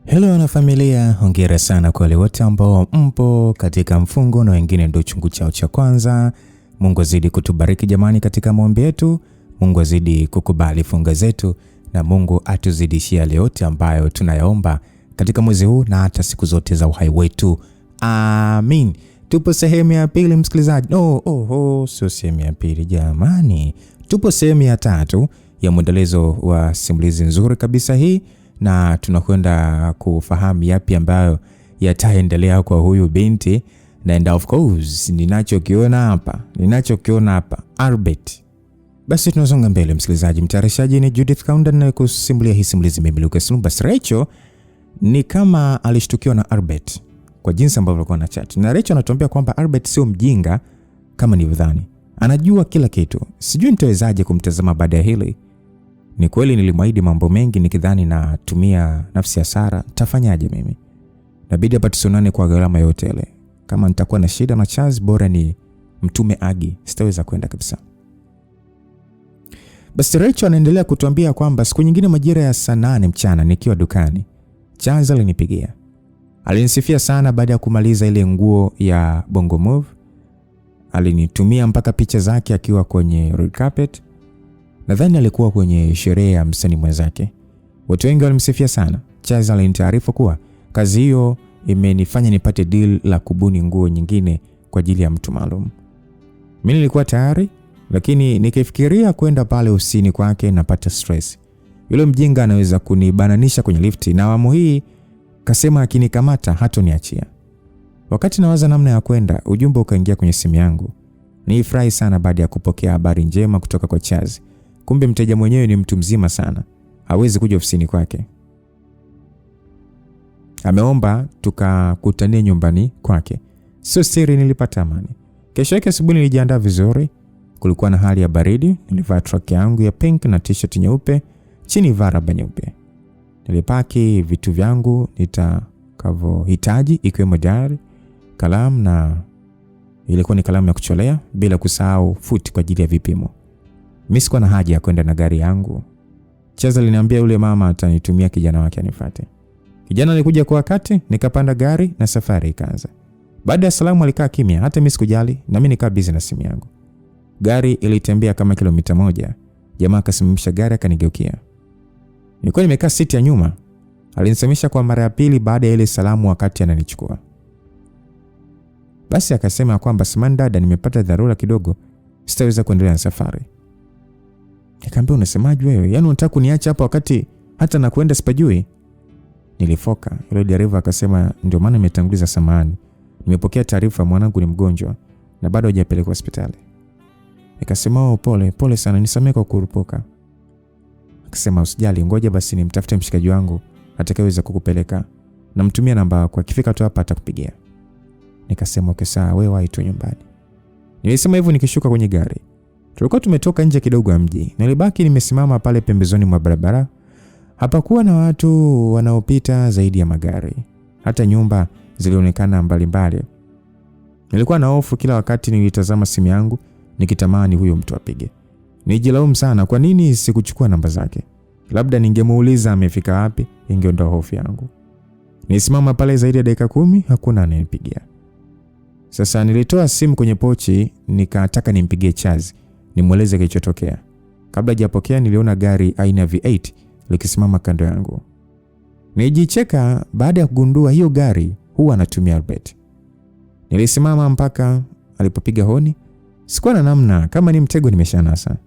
Hello na familia, hongera sana kwa wale wote ambao mpo katika mfungo na wengine ndio chungu chao cha kwanza. Mungu azidi kutubariki jamani katika maombi yetu. Mungu azidi kukubali funga zetu na Mungu atuzidishie yale yote ambayo tunayaomba katika mwezi huu na hata siku zote za uhai wetu. Amin. Tupo sehemu ya pili msikilizaji. Sio sehemu ya pili jamani. Tupo sehemu ya tatu ya mwendelezo wa simulizi nzuri kabisa hii. Na tunakwenda kufahamu yapi ambayo yataendelea kwa huyu binti. And of course ninachokiona hapa Albert. Basi tunasonga mbele msikilizaji. Mtayarishaji ni Judith Kaunda na kusimulia hii simulizi mimi Lucas Lumbas. Rachel ni kama alishtukiwa na Albert kwa jinsi ambavyo alikuwa na chat. Na Rachel anatuambia kwamba Albert sio mjinga kama nilivyodhani. Anajua kila kitu. Sijui nitawezaje kumtazama baada ya hili. Ni kweli nilimwahidi mambo mengi nikidhani na tumia nafsi ya Sara. Tafanyaje mimi? Inabidi hapa tusionane kwa gharama yote ile. Kama nitakuwa na shida na Charles bora ni mtume Agi. Sitaweza kwenda kabisa. Basi Rachel anaendelea kutuambia kwamba siku nyingine majira ya saa 8 mchana nikiwa dukani, Charles alinipigia. Alinisifia sana baada ya kumaliza ile nguo ya Bongo Move. Alinitumia mpaka picha zake akiwa kwenye red carpet. Nadhani alikuwa kwenye sherehe ya msanii mwenzake. Watu wengi walimsifia sana. Charles alinitaarifu kuwa kazi hiyo imenifanya nipate deal la kubuni nguo nyingine kwa ajili ya mtu maalum. Mimi nilikuwa tayari, lakini nikifikiria kwenda pale usini kwake napata stress. Yule mjinga anaweza kunibananisha kwenye lifti na awamu hii kasema akinikamata hatoniachia. Wakati nawaza namna ya kwenda, ujumbe ukaingia kwenye simu yangu. Nilifurahi sana baada ya kupokea habari njema kutoka kwa Charles. Kumbe mteja mwenyewe ni mtu mzima sana. Hawezi kuja ofisini kwake. Ameomba tukakutanie nyumbani kwake. Sio siri, nilipata amani. Kesho yake asubuhi nilijiandaa vizuri. Kulikuwa na hali ya baridi. Nilivaa track yangu ya pink na t-shirt nyeupe, chini varaba nyeupe. Nilipaki vitu vyangu nitakavyohitaji ikiwemo diary, kalamu na ilikuwa ni kalamu ya kucholea, bila kusahau futi kwa ajili ya vipimo. Mimi sikuwa na haja ya kwenda na gari yangu. Chaza aliniambia yule mama atanitumia kijana wake anifuate. Kijana alikuja kwa wakati, nikapanda gari na safari ikaanza. Baada ya salamu alikaa kimya, hata mimi sikujali na mimi nikaa busy na simu yangu. Gari ilitembea kama kilomita 1. Jamaa akasimamisha gari akanigeukia. Nilikuwa nimekaa siti ya nyuma. Alinisemesha kwa mara ya pili baada ya ile salamu wakati ananichukua. Basi akasema kwamba samahani dada, nimepata dharura kidogo, sitaweza kuendelea na safari. Nikamwambia unasemaje wewe? Yaani unataka kuniacha hapa wakati hata na kuenda sipajui? Nilifoka. Yule dereva akasema ndio maana nimetanguliza samahani. Nimepokea taarifa mwanangu ni mgonjwa na bado hajapelekwa hospitali. Nikasema pole sana, nisamehe kwa kurupoka. Akasema usijali, ngoja basi nimtafute mshikaji wangu atakayeweza kukupeleka. Namtumia namba yako, akifika tu hapa atakupigia. Nikasema okay sawa, wewe wahi tu nyumbani. Nilisema hivyo nikishuka kwenye gari. Tulikuwa tumetoka nje kidogo ya mji. Nilibaki nimesimama pale pembezoni mwa barabara. Hapakuwa na watu wanaopita zaidi ya magari. Hata nyumba zilionekana mbalimbali. Nilikuwa na hofu kila wakati nilitazama simu yangu nikitamani huyo mtu apige. Nijilaumu sana kwa nini sikuchukua namba zake. Labda ningemuuliza amefika wapi, ingeondoa hofu yangu. Nisimama pale zaidi ya dakika 10, hakuna anayenipigia. Sasa nilitoa simu kwenye pochi nikataka nimpigie Charles, nimueleze kilichotokea. Kabla hajapokea niliona gari aina ya V8 likisimama kando yangu. Nijicheka baada ya kugundua hiyo gari huwa anatumia Albert. Nilisimama mpaka alipopiga honi. Sikuwa na namna, kama ni mtego nimeshanasa.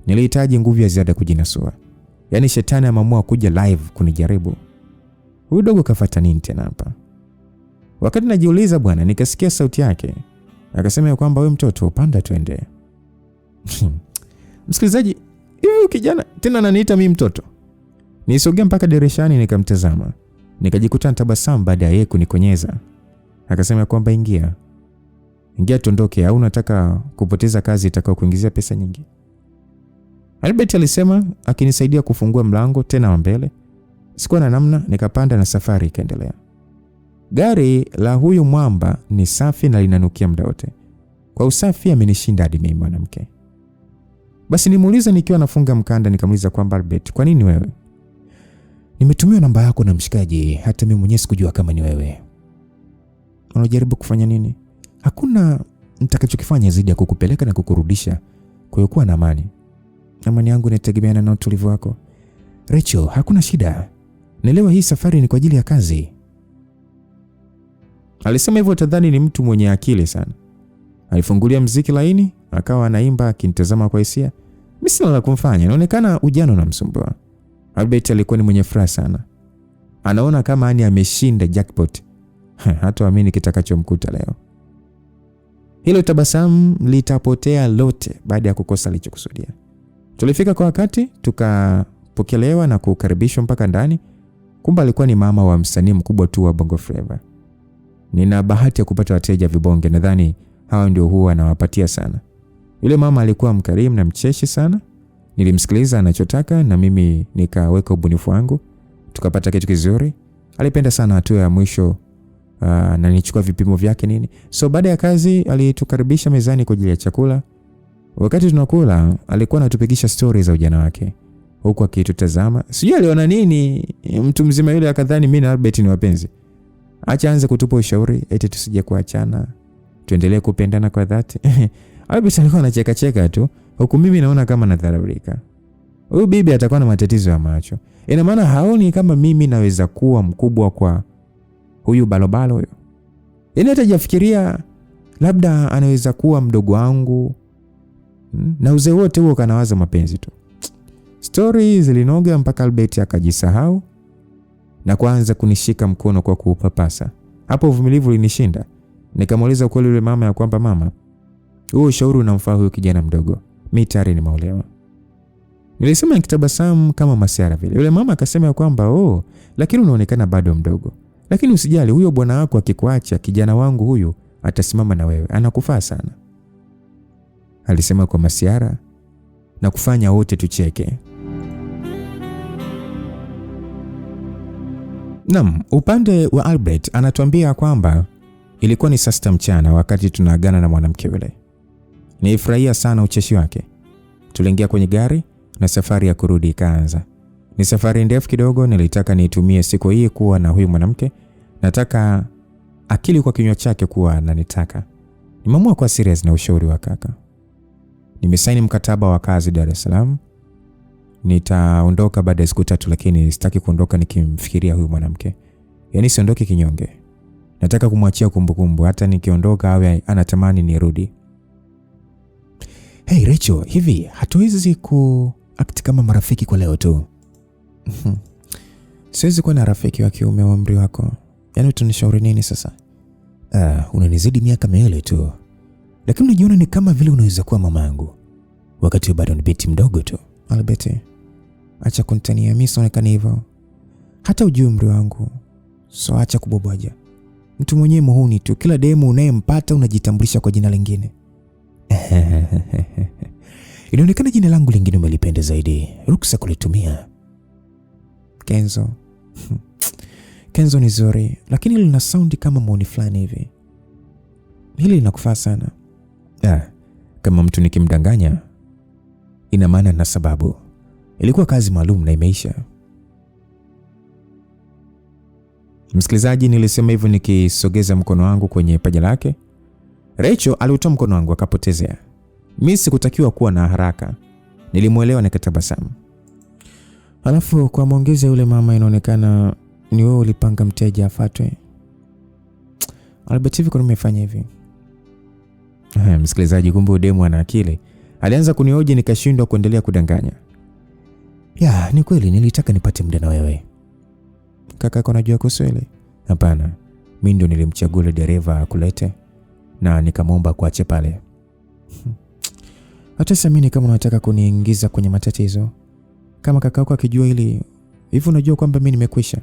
Nilihitaji nguvu ya ziada kujinasua. Yaani shetani ameamua kuja live kunijaribu. Huyu dogo kafuata nini tena hapa? Wakati najiuliza bwana, nikasikia sauti yake. Akasema kwamba wewe mtoto panda twende. Msikilizaji, huyu kijana tena ananiita mimi mtoto. Nisogea mpaka dirishani nikamtazama. Nikajikuta natabasamu baada ya yeye kunikonyeza. Akasema kwamba ingia tuondoke au unataka kupoteza kazi itakao kuingizia pesa nyingi. Albert alisema akinisaidia kufungua mlango tena wa mbele. Sikuwa na namna, nikapanda na safari ikaendelea. Gari la huyu mwamba ni safi na linanukia muda wote. Kwa usafi amenishinda hadi mimi mwanamke. Basi nimuuliza nikiwa nafunga mkanda, nikamuuliza kwamba Albert, kwa nini wewe? Nimetumia namba yako na mshikaji, hata mimi mwenyewe sikujua kama ni wewe. Unajaribu kufanya nini? Hakuna nitakachokifanya zaidi ya kukupeleka na kukurudisha. Kwa hiyo kuwa na amani. Amani yangu inategemeana na utulivu wako. Rachel, hakuna shida. Naelewa hii safari ni kwa ajili ya kazi. Alisema hivyo tadhani ni mtu mwenye akili sana. Alifungulia mziki laini, akawa anaimba akinitazama kwa hisia. Mimi sina la kumfanya, inaonekana ujana unamsumbua. Albert alikuwa ni mwenye furaha sana. Anaona kama ani ameshinda jackpot. Hataamini kitakachomkuta leo. Hilo tabasamu litapotea lote baada ya kukosa alichokusudia. Tulifika kwa wakati, tukapokelewa na kukaribishwa mpaka ndani. Kumbe alikuwa ni mama wa msanii mkubwa tu wa Bongo Flava. Nina bahati ya kupata wateja vibonge, nadhani hao ndio huwa anawapatia sana. Yule mama alikuwa mkarimu na mcheshi sana. Nilimsikiliza anachotaka na mimi nikaweka ubunifu wangu. Tukapata kitu kizuri. Alipenda sana hatua ya mwisho na nichukua vipimo vyake nini. So baada ya kazi alitukaribisha mezani kwa ajili ya chakula. Wakati tunakula alikuwa anatupigisha stories za ujana wake huku akitutazama. Sijui aliona nini mtu mzima yule, akadhani mimi na Albert ni wapenzi. Acha aanze kutupa ushauri eti tusije kuachana, tuendelee kupendana kwa dhati. Albert alikuwa anacheka cheka tu, huku mimi naona kama nadharaulika. Huyu bibi atakuwa na matatizo ya macho. Ina maana haoni kama mimi naweza kuwa mkubwa kwa huyu balobalo huyo. Yaani hata hajafikiria labda anaweza kuwa mdogo wangu. Na uzee wote huo kanawaza mapenzi tu. Stories zilinoga mpaka Albert akajisahau na kuanza kunishika mkono kwa kuupapasa. Hapo uvumilivu ulinishinda. Nikamuuliza kweli yule mama ya kwamba mama, huo ushauri unamfaa huyu kijana mdogo. Mimi tayari nimeolewa. Nilisema nikitabasamu kama masiara vile. Yule mama akasema ya kwamba lakini unaonekana bado mdogo. Lakini usijali, huyo bwana wako akikuacha, kijana wangu huyu atasimama na wewe. Anakufaa sana. Alisema kwa masiara na kufanya wote tucheke. Naam, upande wa Albert anatuambia kwamba ilikuwa ni saa 6 mchana wakati tunaagana na mwanamke yule. Nilifurahia sana ucheshi wake. Tuliingia kwenye gari na safari ya kurudi ikaanza. Ni safari ndefu kidogo, nilitaka niitumie siku hii kuwa na huyu mwanamke. Nataka akili kwa kinywa chake kuwa ananitaka. Nimeamua kuwa serious na ushauri wa kaka. Nimesaini mkataba wa kazi Dar es Salaam. Nitaondoka baada ya siku 3, lakini sitaki kuondoka nikimfikiria huyu mwanamke. Yaani siondoke kinyonge. Nataka kumwachia kumbukumbu, hata nikiondoka awe anatamani nirudi. Hey Rachel, hivi hatuwezi kuact kama marafiki kwa leo tu? Siwezi kuwa na rafiki wa kiume wa umri wako. Yaani utanishauri nini sasa? Unanizidi miaka miwili tu. Lakini unajiona ni kama vile unaweza kuwa mamangu wakati bado ni binti mdogo tu. Albert, acha kunitania, mimi sionekani hivyo. Hata ujui umri wangu. So acha kubobwaja. Mtu mwenyewe muhuni tu, kila demu unayempata unajitambulisha kwa jina lingine. Inaonekana jina langu lingine umelipenda zaidi. Ruksa kulitumia. Kenzo. Kenzo ni zuri, lakini lina sound kama muhuni fulani hivi. Hili linakufaa sana. Kama mtu nikimdanganya ina maana na sababu. Ilikuwa kazi maalum na imeisha. Msikilizaji, nilisema hivyo nikisogeza mkono wangu kwenye paja lake. Rachel aliutoa mkono wangu akapotezea. Mimi sikutakiwa kuwa na haraka. Nilimuelewa na katabasamu. Alafu kwa maongezi yule mama, inaonekana ni wewe ulipanga mteja afatwe. Albert, hivi kwa nini umefanya hivi? Msikilizaji, kumbe demu ana akili. Alianza kunioje nikashindwa kuendelea kudanganya. Ni kweli nilitaka nipate muda na wewe. Kaka yako anajua kuswele? Hapana. Mimi ndio nilimchagua dereva akulete na nikamwomba kuache pale. Hata samini kama unataka kuniingiza kwenye matatizo. Kama kaka yako akijua hivi unajua kwamba mimi nimekwisha.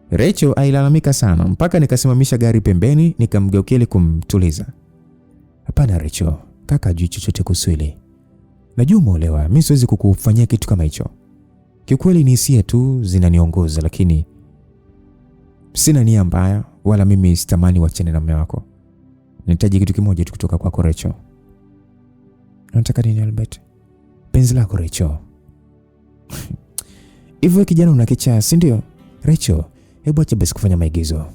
Rachel ailalamika sana mpaka nikasimamisha gari pembeni nikamgeukia kumtuliza. Hapana Rachel, kaka hajui chochote kuswele. Najua umeolewa, mimi siwezi kukufanyia kitu kama hicho. Kiukweli ni hisia tu zinaniongoza, lakini sina nia mbaya wala mimi sitamani wachane na mume wako. Nahitaji kitu kimoja tu kutoka kwako Rachel. Unataka nini Albert? Penzi lako Rachel. Hivyo kijana unakichaa, si ndio? Rachel, hebu acha basi kufanya maigizo.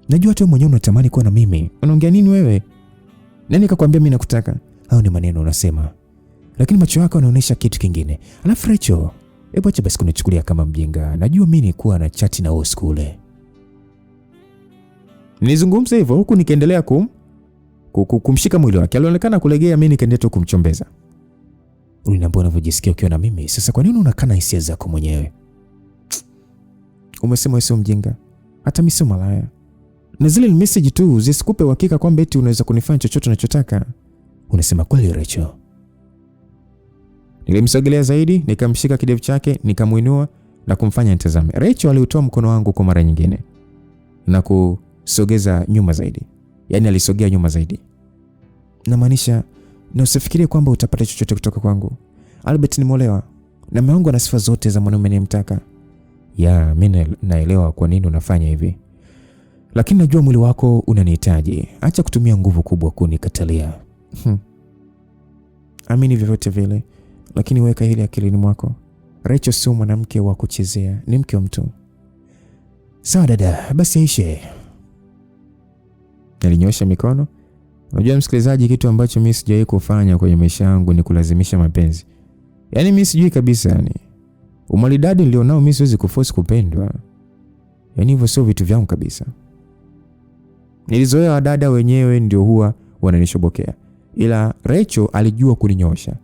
Najua tu mwenyewe unatamani kuwa na mimi. Unaongea nini wewe? Nani kakwambia mimi nakutaka? Hao ni maneno unasema, lakini macho yako yanaonyesha kitu kingine. Alafu Rachel, hebu acha basi kunichukulia kama mjinga. Najua mimi nilikuwa na chati na wewe skule. Nilizungumza hivyo huku nikiendelea kumshika mwili wake. Alionekana kulegea, mimi nikaendelea tu kumchombeza. Uliniambia unavyojisikia ukiwa na mimi. Sasa kwa nini unakana hisia zako mwenyewe? Umesema wewe sio mjinga. Hata mimi sio malaya. Na zile message tu zisikupe uhakika kwamba eti unaweza kunifanya chochote unachotaka. Unasema kweli Rachel? Nilimsogelea zaidi, nikamshika kidevu chake, nikamuinua na kumfanya nitazame. Rachel aliutoa mkono wangu kwa mara nyingine na kusogeza nyuma zaidi. Yaani alisogea nyuma zaidi. Namaanisha, na usifikirie kwamba utapata chochote kutoka kwangu. Albert nimeolewa na mume wangu ana sifa zote za mwanaume ninayemtaka. Ya, mimi naelewa kwa nini unafanya hivi. Lakini najua mwili wako unanihitaji. Acha kutumia nguvu kubwa kunikatalia. Amini vyovyote vile, lakini weka hili akilini mwako. Rachel sio mwanamke wa kuchezea, ni mke wa mtu. Sawa dada, basi aishe. Nilinyosha mikono. Unajua msikilizaji, kitu ambacho mimi sijawahi kufanya kwenye maisha yangu ni kulazimisha mapenzi. Yaani mimi sijui kabisa yani. Umalidadi nilionao mimi siwezi kuforce kupendwa. Yaani hivyo sio vitu vyangu kabisa. Nilizoea wadada wenyewe ndio huwa wananishobokea. Ila Rachel alijua kuninyosha.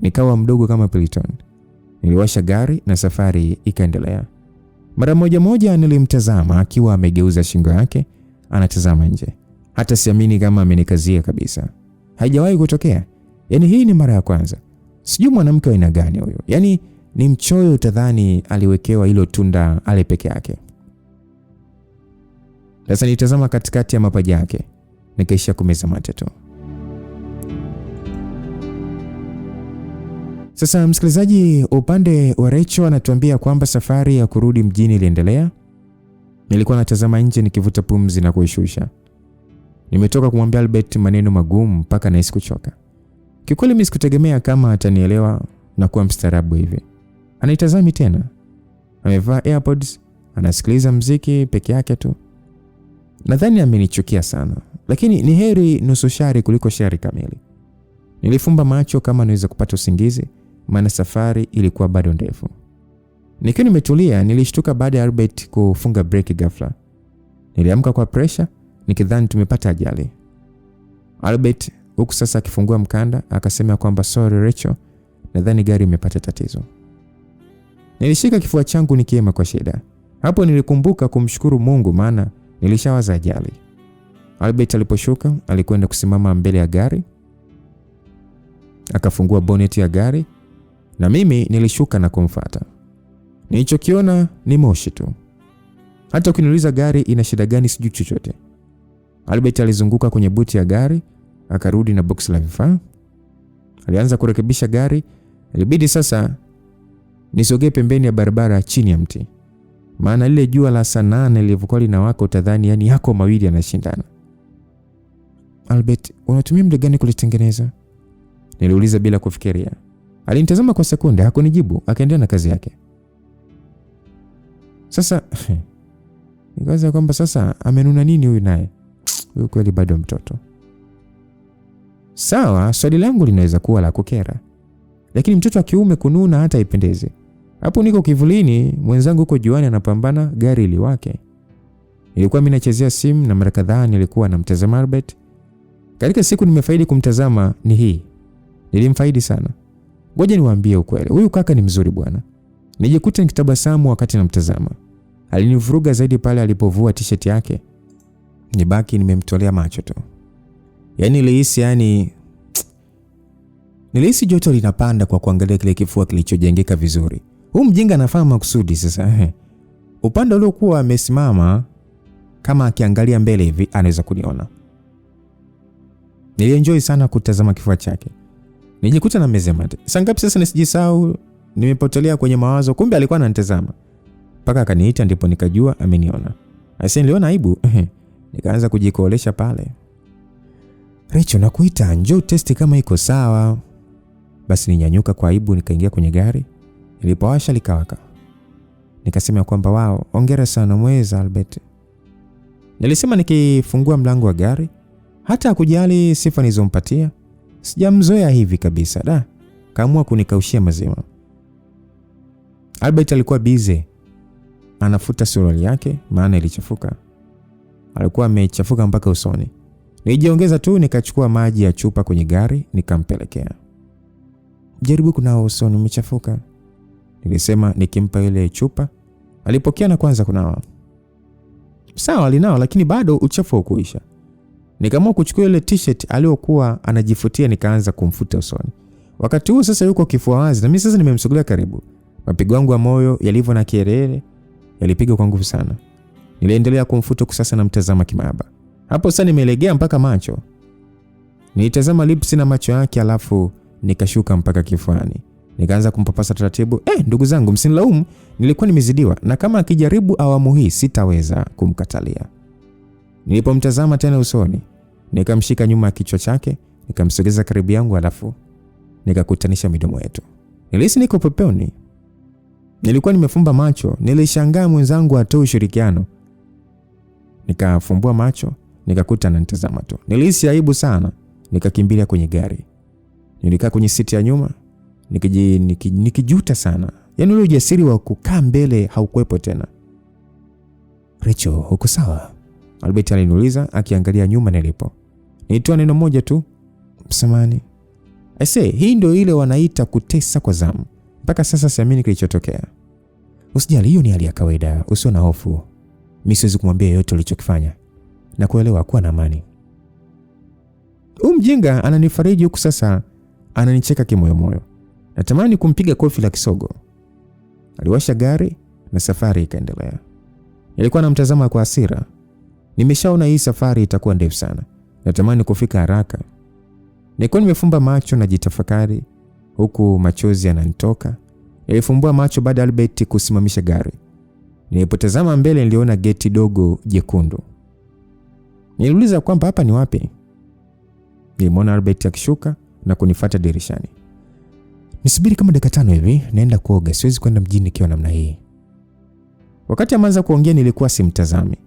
Nikawa mdogo kama Peliton. Niliwasha gari na safari ikaendelea. Mara moja nilimtazama akiwa amegeuza shingo yake, anatazama nje. Hata siamini kama amenikazia kabisa. Haijawahi kutokea. Yaani hii ni mara ya kwanza. Sijui mwanamke wa aina gani huyo. Yaani ni mchoyo, utadhani aliwekewa hilo tunda ale peke yake. Sasa nitazama katikati ya mapaja yake. Nikaisha kumeza mate tu. Sasa msikilizaji, upande wa Rachel anatuambia kwamba safari ya kurudi mjini iliendelea. Nilikuwa natazama nje nikivuta pumzi na kuishusha. Nimetoka kumwambia Albert maneno magumu mpaka nahisi kuchoka. Kikweli mimi sikutegemea kama atanielewa na kuwa mstaarabu hivi. Anaitazami tena. Amevaa AirPods, anasikiliza muziki peke yake tu. Nadhani amenichukia sana, lakini ni heri nusu shari kuliko shari kamili. Nilifumba macho kama niweza kupata usingizi, maana safari ilikuwa bado ndefu. Nikiwa nimetulia, nilishtuka baada ya Albert kufunga breki ghafla. Niliamka kwa pressure, nikidhani tumepata ajali. Albert huku sasa akifungua mkanda, akasema kwamba sorry Rachel, nadhani gari imepata tatizo. Nilishika kifua changu nikiema kwa shida. Hapo nilikumbuka kumshukuru Mungu, maana nilishawaza ajali. Albert aliposhuka, alikwenda kusimama mbele ya gari. Akafungua bonnet ya gari na mimi nilishuka na kumfuata. Nilichokiona ni moshi tu. Hata ukiniuliza gari ina shida gani sijui chochote. Albert alizunguka kwenye buti ya gari, akarudi na box la vifaa. Alianza kurekebisha gari. Ilibidi sasa nisogee pembeni ya barabara chini ya mti. Maana lile jua la saa 8 lilivyokuwa linawaka utadhani yani yako mawili yanashindana. Albert, unatumia muda gani kulitengeneza? Niliuliza bila kufikiria. Alinitazama kwa sekunde, hakunijibu, akaendelea na kazi yake. Sasa nikaanza kwamba sasa amenuna nini huyu naye? Huyu kweli bado mtoto. Sawa, swali langu linaweza kuwa la kukera. Lakini mtoto wa kiume kununa hata ipendeze. Hapo niko kivulini, mwenzangu huko juani anapambana, gari liwake. Nilikuwa mimi nachezea simu na mara kadhaa nilikuwa namtazama Albert. Katika siku nimefaidi kumtazama ni hii. Nilimfaidi sana. Ngoja niwaambie ukweli. Huyu kaka ni mzuri bwana. Nijikuta nikitabasamu wakati namtazama. Alinivuruga zaidi pale alipovua t-shirt yake. Nibaki nimemtolea macho tu. Yaani nilihisi joto linapanda kwa kuangalia kile kifua kilichojengeka vizuri. Huyu mjinga anafanya makusudi sasa. Upande uliokuwa amesimama kama akiangalia mbele hivi anaweza kuniona. Nilienjoy sana kutazama kifua chake. Nijikuta na meze mate. Saa ngapi sasa nisijisahau, nimepotelea kwenye mawazo, kumbe alikuwa ananitazama. Paka akaniita ndipo nikajua ameniona. Sasa niliona aibu. Nikaanza kujikolesha pale. Rachel, nakuita njoo testi kama iko sawa. Basi ninyanyuka kwa aibu nikaingia kwenye gari. Nilipowasha likawaka. Nikasema kwamba wao, hongera sana mweza Albert. Nilisema nikifungua mlango wa gari, hata hakujali sifa nilizompatia. Sijamzoea hivi kabisa da. Kaamua kunikaushia mazima. Albert alikuwa busy anafuta suruali yake maana ilichafuka. Alikuwa amechafuka mpaka usoni. Nilijiongeza tu nikachukua maji ya chupa kwenye gari nikampelekea. Jaribu kunawa usoni umechafuka, nilisema nikimpa ile chupa. Alipokea na kwanza kunawa. Sawa alinao lakini bado uchafu haukuisha. Nikaamua kuchukua ile t-shirt aliyokuwa anajifutia nikaanza kumfuta usoni. Wakati huo sasa yuko kifua wazi na mimi sasa nimemsogelea karibu. Mapigo yangu ya moyo yalivyo na kelele yalipiga kwa nguvu sana. Niliendelea kumfuta kusasa na mtazama kimaba. Hapo sasa nimelegea mpaka macho. Nilitazama lips na macho yake alafu nikashuka mpaka kifuani. Nikaanza kumpapasa taratibu. Ndugu zangu msinilaumu, nilikuwa nimezidiwa na kama akijaribu awamu hii sitaweza kumkatalia. Nilipomtazama tena usoni, nikamshika nyuma ya kichwa chake, nikamsogeza karibu yangu alafu nikakutanisha midomo yetu. Nilihisi niko peponi. Nilikuwa nimefumba macho, nilishangaa mwenzangu atoe ushirikiano. Nikafumbua macho, nikakuta ananitazama tu. Nilihisi aibu sana, nikakimbilia kwenye gari. Nilikaa kwenye siti ya nyuma, nikijuta sana. Yaani ule ujasiri wa kukaa mbele haukuwepo tena. Rachel, uko sawa? Albert aliniuliza akiangalia nyuma nilipo. Nilitoa neno moja tu, samahani. Hii ndio ile wanaita kutesa kwa zamu. Mpaka sasa siamini kilichotokea. Usijali, hiyo ni hali ya kawaida, usio na hofu. Mimi siwezi kumwambia yote ulichokifanya. Na kuelewa, kuwa na amani. Mjinga ananifariji huku sasa ananicheka kimoyomoyo. Natamani kumpiga kofi la kisogo. Aliwasha gari na safari ikaendelea. Nilikuwa namtazama kwa hasira. Nimeshaona hii safari itakuwa ndefu sana. Natamani kufika haraka. Nilikuwa nimefumba macho na jitafakari huku machozi yananitoka. Nilifumbua macho baada ya Albert kusimamisha gari. Nilipotazama mbele niliona geti dogo jekundu. Niliuliza kwamba hapa ni wapi? Nilimwona Albert akishuka na kunifuata dirishani. Nisubiri kama dakika 5 hivi, naenda kuoga, siwezi kwenda mjini nikiwa namna hii. Wakati ameanza kuongea nilikuwa simtazami.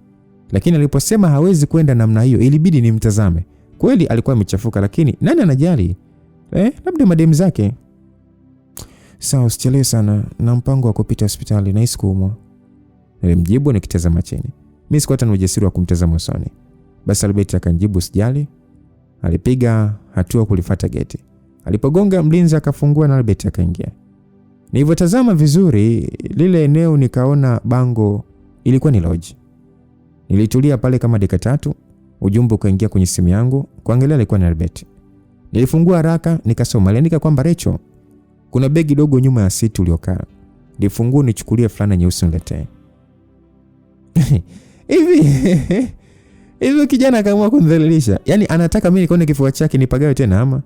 Lakini aliposema hawezi kwenda namna hiyo ilibidi nimtazame. Kweli alikuwa amechafuka lakini nani anajali? Labda madem zake. Sawa, usichelewe sana na mpango wa kupita hospitali na isikuumwa. Nilimjibu nikitazama chini. Mimi sikuwa na ujasiri wa kumtazama usoni. Basi Albert akanijibu usijali. Alipiga hatua kulifuata geti. Alipogonga mlinzi akafungua na Albert akaingia. Nilipotazama vizuri lile eneo nikaona bango ilikuwa ni lodge. Nilitulia pale kama dakika 3, ujumbe ukaingia kwenye simu yangu, kuangalia alikuwa ni Albert. Nilifungua haraka nikasoma, aliandika kwamba Rachel, kuna begi dogo nyuma ya siti uliokaa. Nilifungua nichukulie fulana nyeusi uniletee. Hivi kijana akaamua kunidhalilisha. Yaani anataka mimi nikaone kifua chake nipagawe tena ama?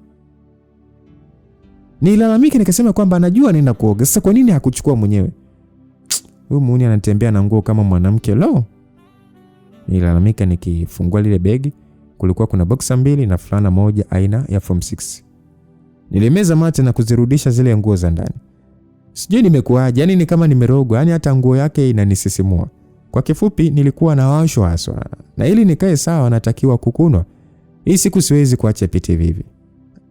Nilalamika nikasema kwamba anajua nenda kuoga. Sasa kwa nini hakuchukua mwenyewe? Huyu muuni anatembea na nguo kama mwanamke lo. Nilalamika nikifungua lile begi, kulikuwa kuna boxer 2 na fulana moja aina ya form 6. Nilimeza mate na kuzirudisha zile nguo za ndani. Sijui nimekuaje, yani ni kama nimerogwa, yani hata nguo yake inanisisimua. Kwa kifupi nilikuwa na washwa haswa. Na ili nikae sawa natakiwa kukunwa. Hii siku siwezi kuacha pite hivi.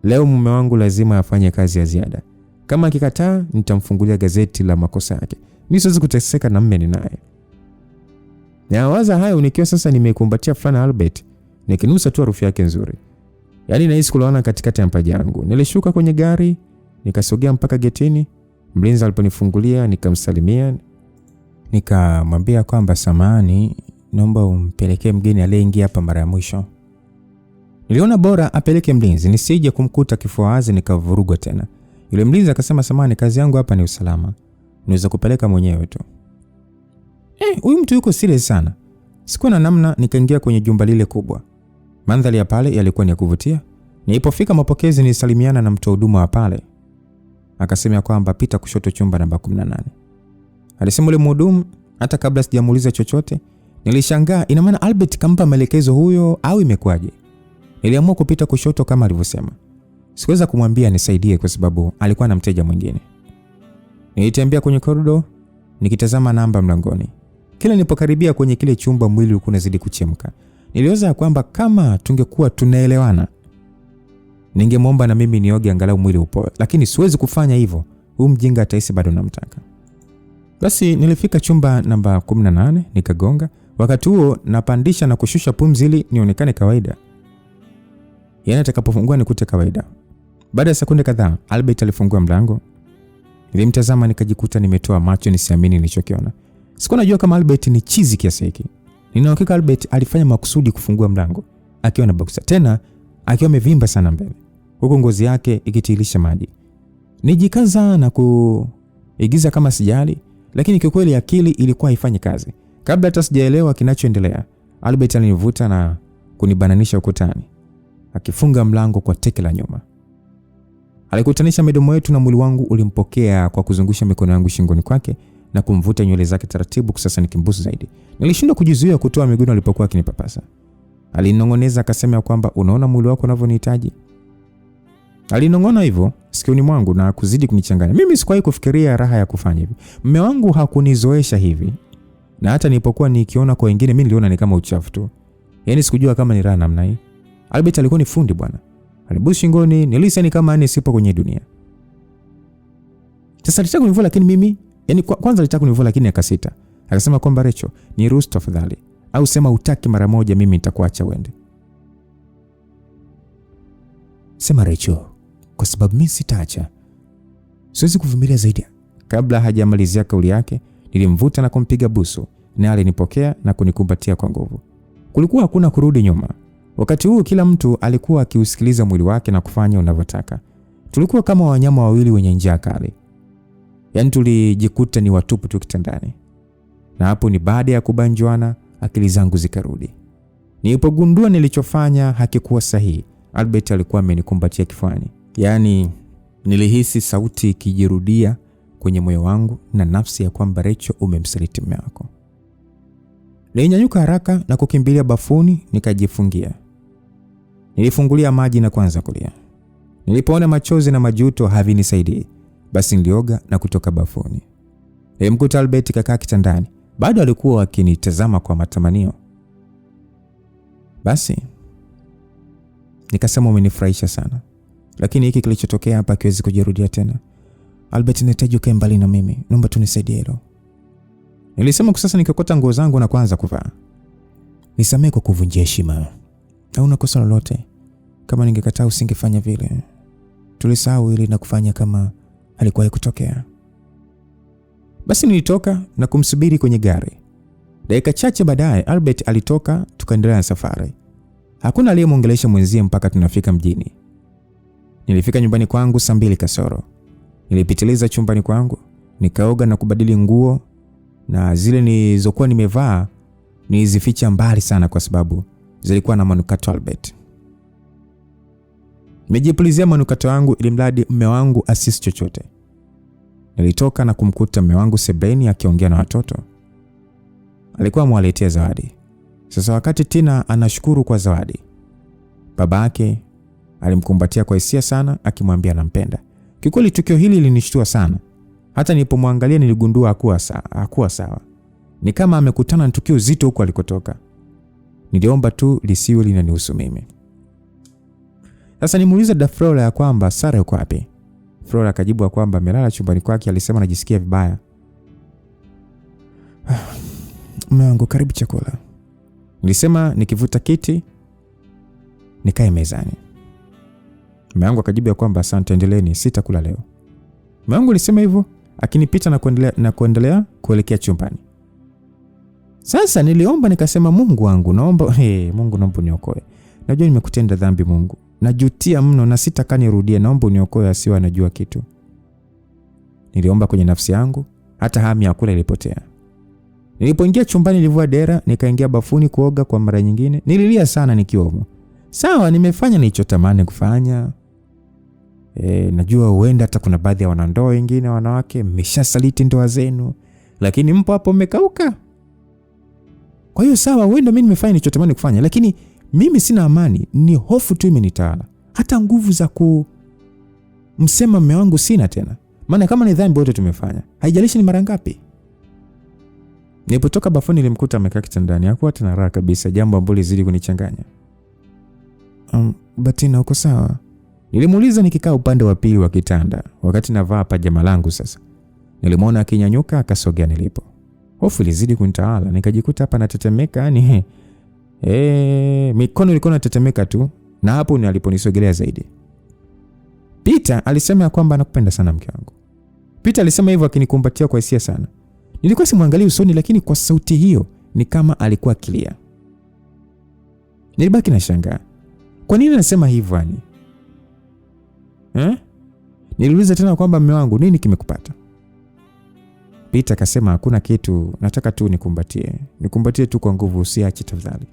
Leo mume wangu lazima afanye kazi ya ziada. Kama akikataa nitamfungulia gazeti la makosa yake. Mimi siwezi kuteseka na mume ninaye. Nawaza hayo nikiwa sasa nimekumbatia fulana Albert, nikinusa tu harufu yake nzuri. Yaani nahisi kuloana katikati ya mapaja yangu. Nilishuka kwenye gari, nikasogea mpaka getini. Mlinzi aliponifungulia nikamsalimia. Nikamwambia kwamba samahani, naomba umpelekee mgeni aliyeingia hapa mara ya mwisho. Niliona bora apeleke mlinzi nisije kumkuta kifua wazi nikavurugwa tena. Yule mlinzi akasema samahani, kazi yangu hapa ni usalama. Unaweza kupeleka mwenyewe tu. Huyu mtu yuko serious sana. Sikuwa na namna, nikaingia kwenye jumba lile kubwa. Mandhari ya pale yalikuwa ni ya kuvutia. Nilipofika mapokezi nilisalimiana na mtu huduma wa pale. Akasema kwamba pita kushoto chumba namba 18. Alisema yule mhudumu hata kabla sijamuuliza chochote. Nilishangaa, ina maana Albert kampa maelekezo huyo au imekwaje? Niliamua kupita kushoto kama alivyosema. Sikuweza kumwambia nisaidie kwa sababu alikuwa na mteja mwingine. Nilitembea kwenye corridor, nikitazama namba mlangoni. Kila nilipokaribia kwenye kile chumba mwili ulikuwa unazidi kuchemka. Niliwaza kwamba kama tungekuwa tunaelewana, ningemwomba na mimi nioge angalau mwili upoe, lakini siwezi kufanya hivyo. Huyu mjinga atahisi bado namtaka. Basi nilifika chumba namba 18 nikagonga. Wakati huo napandisha na kushusha pumzi ili nionekane kawaida. Yaani atakapofungua nikute kawaida. Baada ya sekunde kadhaa, Albert alifungua mlango. Nilimtazama nikajikuta nimetoa macho nisiamini nilichokiona. Sikuwa najua kama Albert ni chizi kiasi hiki. Nina hakika Albert alifanya makusudi kufungua mlango akiwa na boxer, tena akiwa amevimba sana mbele, huku ngozi yake ikitilisha maji. Nijikaza na kuigiza kama sijali, lakini kwa kweli akili ilikuwa haifanyi kazi. Kabla hata sijaelewa kinachoendelea, Albert alinivuta na kunibananisha ukutani, akifunga mlango kwa teke la nyuma. Alikutanisha midomo yetu na mwili wangu ulimpokea kwa kuzungusha mikono yangu shingoni kwake na kumvuta nywele zake taratibu, sasa nikimbusu zaidi. Nilishindwa kujizuia kutoa miguno alipokuwa akinipapasa. Alinong'oneza akasema kwamba unaona mwili wako unavyonihitaji. Alinong'ona hivyo sikioni mwangu na kuzidi kunichanganya. Mimi sikuwahi kufikiria raha ya kufanya hivi. Mume wangu hakunizoesha hivi. Na hata nilipokuwa nikiona kwa wengine mimi niliona ni kama uchafu tu. Yaani sikujua kama ni raha namna hii. Albert alikuwa ni fundi bwana. Alibusu shingoni, nilisani kama sipo kwenye dunia. Sasa alitaka kunivua lakini mimi, yani kwanza alitaka kunivua lakini akasita. Akasema kwamba Rachel, ni ruhusu tafadhali. Au sema utaki mara moja mimi nitakuacha uende. Sema Rachel, kwa sababu mimi sitaacha. Siwezi kuvumilia zaidi. Kabla hajamalizia kauli yake, nilimvuta na kumpiga busu, na alinipokea na kunikumbatia kwa nguvu. Kulikuwa hakuna kurudi nyuma. Wakati huu kila mtu alikuwa akiusikiliza mwili wake na kufanya unavyotaka. Tulikuwa kama wanyama wawili wenye njaa kali. Yaani tulijikuta ni watupu tu kitandani. Na hapo ni baada ya kubanjwana akili zangu zikarudi. Nilipogundua nilichofanya hakikuwa sahihi, Albert alikuwa amenikumbatia kifuani. Yaani nilihisi sauti ikijirudia kwenye moyo wangu na nafsi ya kwamba Rachel, umemsaliti mume wako. Nilinyanyuka haraka na kukimbilia bafuni nikajifungia. Nilifungulia maji na kuanza kulia. Nilipoona machozi na majuto havinisaidii, basi nilioga na kutoka bafuni. Nilimkuta Albert kakaa kitandani. Bado alikuwa akinitazama kwa matamanio. Basi nikasema umenifurahisha sana, lakini hiki kilichotokea hapa kiwezi kujirudia tena. Albert, nahitaji ukae mbali na mimi. Naomba tu nisaidie hilo. Nilisema kwa sasa nikokota nguo zangu na kuanza kuvaa. Nisamehe kwa kuvunjia heshima. Hauna kosa lolote. Kama ningekataa usingefanya vile. Tulisahau ili na kufanya kama halikuwahi kutokea. Basi nilitoka na kumsubiri kwenye gari. Dakika chache baadaye Albert alitoka, tukaendelea na safari. Hakuna aliyemwongelesha mwenzie mpaka tunafika mjini. Nilifika nyumbani kwangu saa 2 kasoro. Nilipitiliza chumbani kwangu, nikaoga na kubadili nguo, na zile nilizokuwa nimevaa nilizificha mbali sana kwa sababu zilikuwa na manukato Albert. Nimejipulizia manukato yangu ili mradi mume wangu asisi chochote. Nilitoka na kumkuta mume wangu sebuleni akiongea na watoto. Alikuwa amewaletea zawadi. Sasa wakati Tina anashukuru kwa zawadi, babake alimkumbatia kwa hisia sana akimwambia anampenda. Kikweli tukio hili lilinishtua sana. Hata nilipomwangalia niligundua hakuwa sawa. Ni kama amekutana na tukio zito huko alikotoka. Niliomba tu lisiwe linanihusu mimi. Sasa nimuuliza Dafrola ya kwamba Sara yuko wapi. Flora akajibu kwamba amelala chumbani kwake, alisema anajisikia vibaya. Mume wangu, karibu chakula. Nilisema nikivuta kiti nikae mezani. Mume wangu akajibu kwamba asante, endeleeni, sitakula leo. Mume wangu alisema hivyo akinipita na kuendelea kuelekea chumbani. Sasa niliomba nikasema, Mungu wangu naomba, Mungu naomba uniokoe. Najua nimekutenda dhambi Mungu. Najutia mno na sitaka nirudie, naomba uniokoe asiwe anajua kitu. Niliomba kwenye nafsi yangu, hata hamu ya kula ilipotea. Nilipoingia chumbani nilivua dera, nikaingia bafuni kuoga kwa mara nyingine. Nililia sana nikiomo. Sawa, nimefanya nilichotamani kufanya. Najua huenda hata kuna baadhi ya wanandoa wengine wanawake mmeshasaliti ndoa zenu, lakini mpo hapo mmekauka. Kwa hiyo sawa, huenda mimi nimefanya nilichotamani kufanya, lakini mimi sina amani, ni hofu tu imenitawala. Hata nguvu za kumsema mume wangu sina tena. Maana kama ni dhambi wote tumefanya, haijalishi ni mara ngapi. Nilipotoka bafuni nilimkuta amekaa kitandani. Hakuwa tena raha kabisa, jambo ambalo lizidi kunichanganya. Batina, uko sawa? Nilimuuliza nikikaa upande wa pili wa kitanda, wakati navaa pajama langu sasa. Nilimwona akinyanyuka akasogea nilipo. Hofu ilizidi kunitawala, nikajikuta hapa natetemeka, yani mikono ilikuwa inatetemeka tu, na hapo ni aliponisogelea zaidi. Peter alisema kwamba anakupenda sana mke wangu. Peter alisema hivyo akinikumbatia kwa hisia sana. Nilikuwa simwangalia usoni, lakini kwa sauti hiyo ni kama alikuwa akilia. Nilibaki na shangaa. Kwa nini anasema hivyo yani? Niliuliza tena kwamba mume wangu, nini kimekupata? Peter akasema hakuna kitu, nataka tu nikumbatie. Nikumbatie tu kwa nguvu, usiache tafadhali.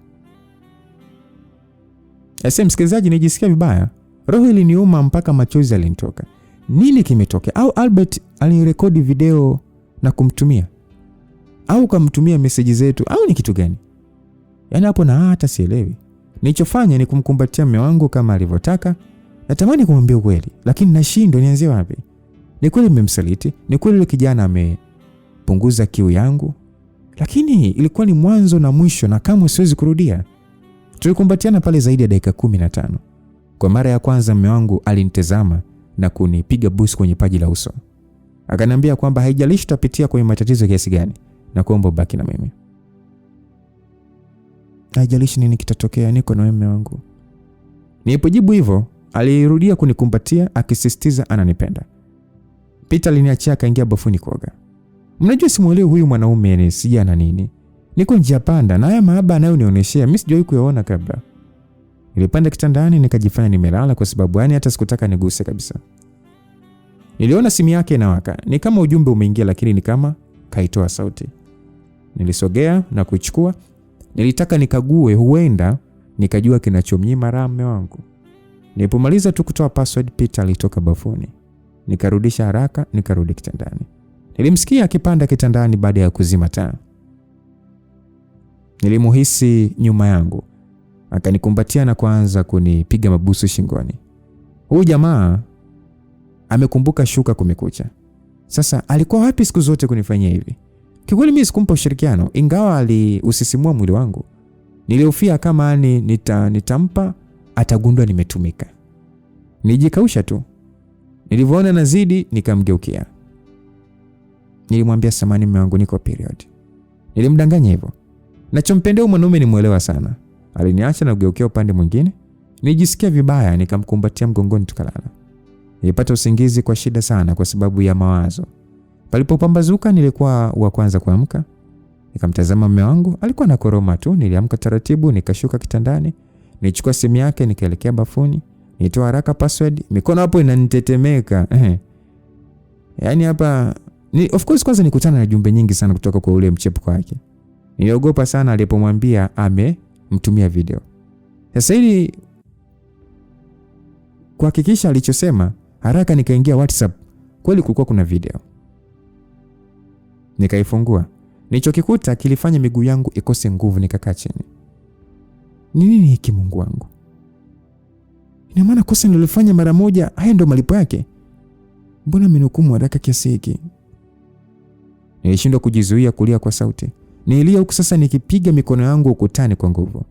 Msikilizaji, nijisikia vibaya. Roho iliniuma mpaka machozi yalinitoka. Nini kimetokea? Au Albert alirekodi video na kumtumia? Au kumtumia message zetu? Au ni kitu gani? Yaani hapo na hata sielewi. Nilichofanya ni kumkumbatia mume wangu kama alivyotaka. Natamani kumwambia ukweli, lakini nashindwa nianzie wapi. Ni kweli nimemsaliti, ni kweli yule kijana amepunguza kiu yangu, lakini ilikuwa ni mwanzo na mwisho na kamwe siwezi kurudia. Tulikumbatiana pale zaidi ya dakika 15. Kwa mara ya kwanza mume wangu alinitazama na kunipiga busu kwenye paji la uso. Akaniambia kwamba haijalishi tutapitia kwenye matatizo kiasi gani, na kuomba baki na mimi. Haijalishi nini kitatokea, niko na mume wangu. Nilipojibu hivyo, alirudia kunikumbatia akisisitiza ananipenda. Peter aliniachia akaingia bafuni kuoga. Mnajua simuelewi huyu mwanaume ni sijana nini. Niko njia panda na haya mahaba anayonionyeshia mimi sijawahi kuyaona kabla. Nilipanda kitandani nikajifanya nimelala kwa sababu yani hata sikutaka niguse kabisa. Niliona simu yake inawaka. Ni kama ujumbe umeingia, lakini ni kama kaitoa sauti. Nilisogea na kuichukua. Nilitaka nikague, huenda nikajua kinachomnyima raha mume wangu. Nilipomaliza tu kutoa password, Peter alitoka bafuni. Nikarudisha haraka, nikarudi kitandani. Nilimsikia akipanda kitandani baada ya kuzima taa. Nilimuhisi nyuma yangu. Akanikumbatia na kuanza kunipiga mabusu shingoni. Huyu jamaa amekumbuka shuka kumekucha. Sasa alikuwa wapi siku zote kunifanyia hivi? Kikweli mimi sikumpa ushirikiano, ingawa aliusisimua mwili wangu. Nilihofia kama nitampa atagundua nimetumika. Nijikausha tu. Nilivyoona nazidi nikamgeukia. Nilimwambia samani mume wangu, niko period. Nilimdanganya hivyo. Nachompendea mwanaume ni muelewa sana. Aliniacha na kugeukia upande mwingine. Nijisikia vibaya, nikamkumbatia mgongoni tukalala. Nilipata usingizi kwa shida sana kwa sababu ya mawazo. Palipopambazuka nilikuwa wa kwanza kuamka. Nikamtazama mume wangu, alikuwa anakoroma tu. Niliamka taratibu, nikashuka kitandani, nilichukua simu yake, nikaelekea bafuni. Nitoa haraka password, mikono hapo inanitetemeka. Yaani hapa of course kwanza nikutana na jumbe nyingi sana kutoka kwa ule mchepuko wake. Niliogopa sana alipomwambia mtumia video. Sasa ili kuhakikisha alichosema, haraka nikaingia WhatsApp. Kweli kulikuwa kuna video. Nikaifungua. Nilichokikuta kilifanya miguu yangu ikose nguvu, nikakaa chini. Ni nini hiki Mungu wangu? Ina maana kosa nililofanya mara moja haya ndo malipo yake? Mbona mnihukumu haraka kiasi hiki? Nilishindwa kujizuia kulia kwa sauti. Nilia huku sasa nikipiga mikono yangu ukutani kwa nguvu.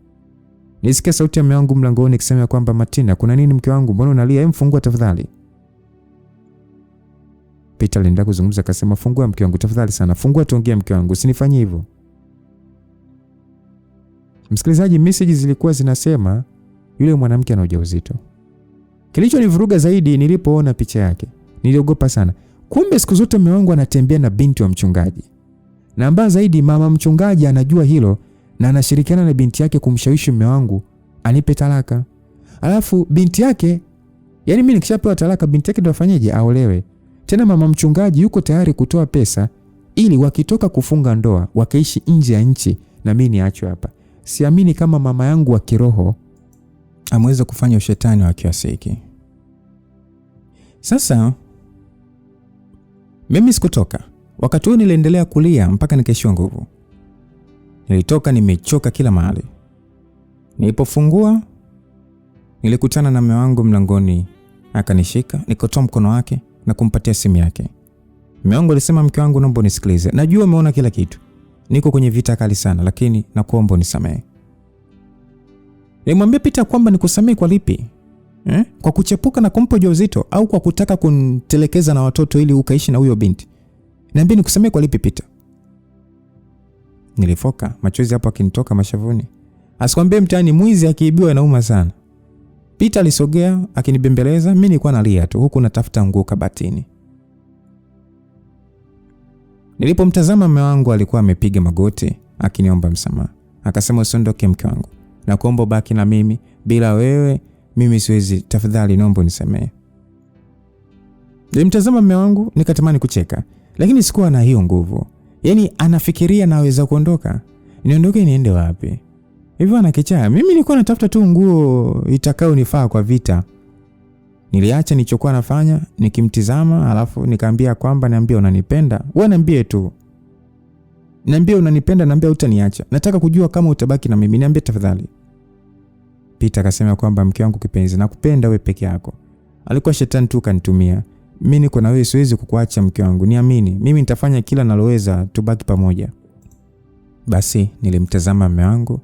Nisikia sauti ya mume wangu mlangoni ikisema kwamba Martina, kuna nini mke wangu? Mbona unalia? Fungua tafadhali. Peter alienda kuzungumza akasema, fungua mke wangu tafadhali sana. Fungua tuongee mke wangu, usinifanyie hivyo. Msikilizaji, messages zilikuwa zinasema yule mwanamke ana ujauzito. Kilichonivuruga zaidi nilipoona picha yake. Niliogopa sana. Kumbe siku zote mume wangu anatembea na binti wa mchungaji. Na mbaya zaidi mama mchungaji anajua hilo na anashirikiana na binti yake kumshawishi mume wangu anipe talaka. Alafu binti yake, yani mimi nikishapewa talaka binti yake ndo afanyeje? Aolewe. Tena mama mchungaji yuko tayari kutoa pesa ili wakitoka kufunga ndoa wakaishi nje ya nchi na mimi niachwe hapa. Siamini kama mama yangu wa kiroho ameweza kufanya ushetani wa kiasi hiki. Sasa mimi sikutoka. Wakati huo niliendelea kulia mpaka nikaishiwa nguvu. Nilitoka nimechoka kila mahali. Nilipofungua nilikutana na mume wangu mlangoni, akanishika, nikotoa mkono wake na kumpatia simu yake. Mume wangu alisema, mke wangu naomba unisikilize. Najua umeona kila kitu. niko kwenye vita kali sana, lakini nakuomba unisamehe. Nilimwambia Peter kwamba nikusamehe kwa lipi? Kwa kuchepuka na kumpa ujauzito au kwa kutaka kunitelekeza na watoto ili ukaishi na huyo binti? Niambie nikusamehe kwa lipi Peter? Nilifoka, machozi hapo akinitoka mashavuni. Asikwambie mtaani mwizi akiibiwa inauma sana. Peter alisogea akinibembeleza, mimi nilikuwa nalia tu huku natafuta nguo kabatini. Nilipomtazama mume wangu alikuwa amepiga magoti akiniomba msamaha. Akasema usiondoke mke wangu. Na kuomba baki na mimi, bila wewe mimi siwezi, tafadhali naomba unisamehe. Nilimtazama mume wangu nikatamani kucheka, lakini sikuwa na hiyo nguvu. Yaani anafikiria naweza kuondoka. Niondoke niende wapi? Hivyo anakichaa. Mimi nilikuwa natafuta tu nguo itakao nifaa kwa vita. Niliacha nilichokuwa nafanya, nikimtizama, alafu nikamwambia kwamba niambie unanipenda. Wewe niambie tu. Niambie unanipenda, niambie utaniacha. Nataka kujua kama utabaki na mimi, niambie tafadhali. Peter akasema kwamba mke wangu kipenzi, nakupenda wewe peke yako. Alikuwa shetani tu kanitumia. Mimi niko na wewe, siwezi kukuacha mke wangu. Niamini, mimi nitafanya kila naloweza tubaki pamoja. Basi nilimtazama mume wangu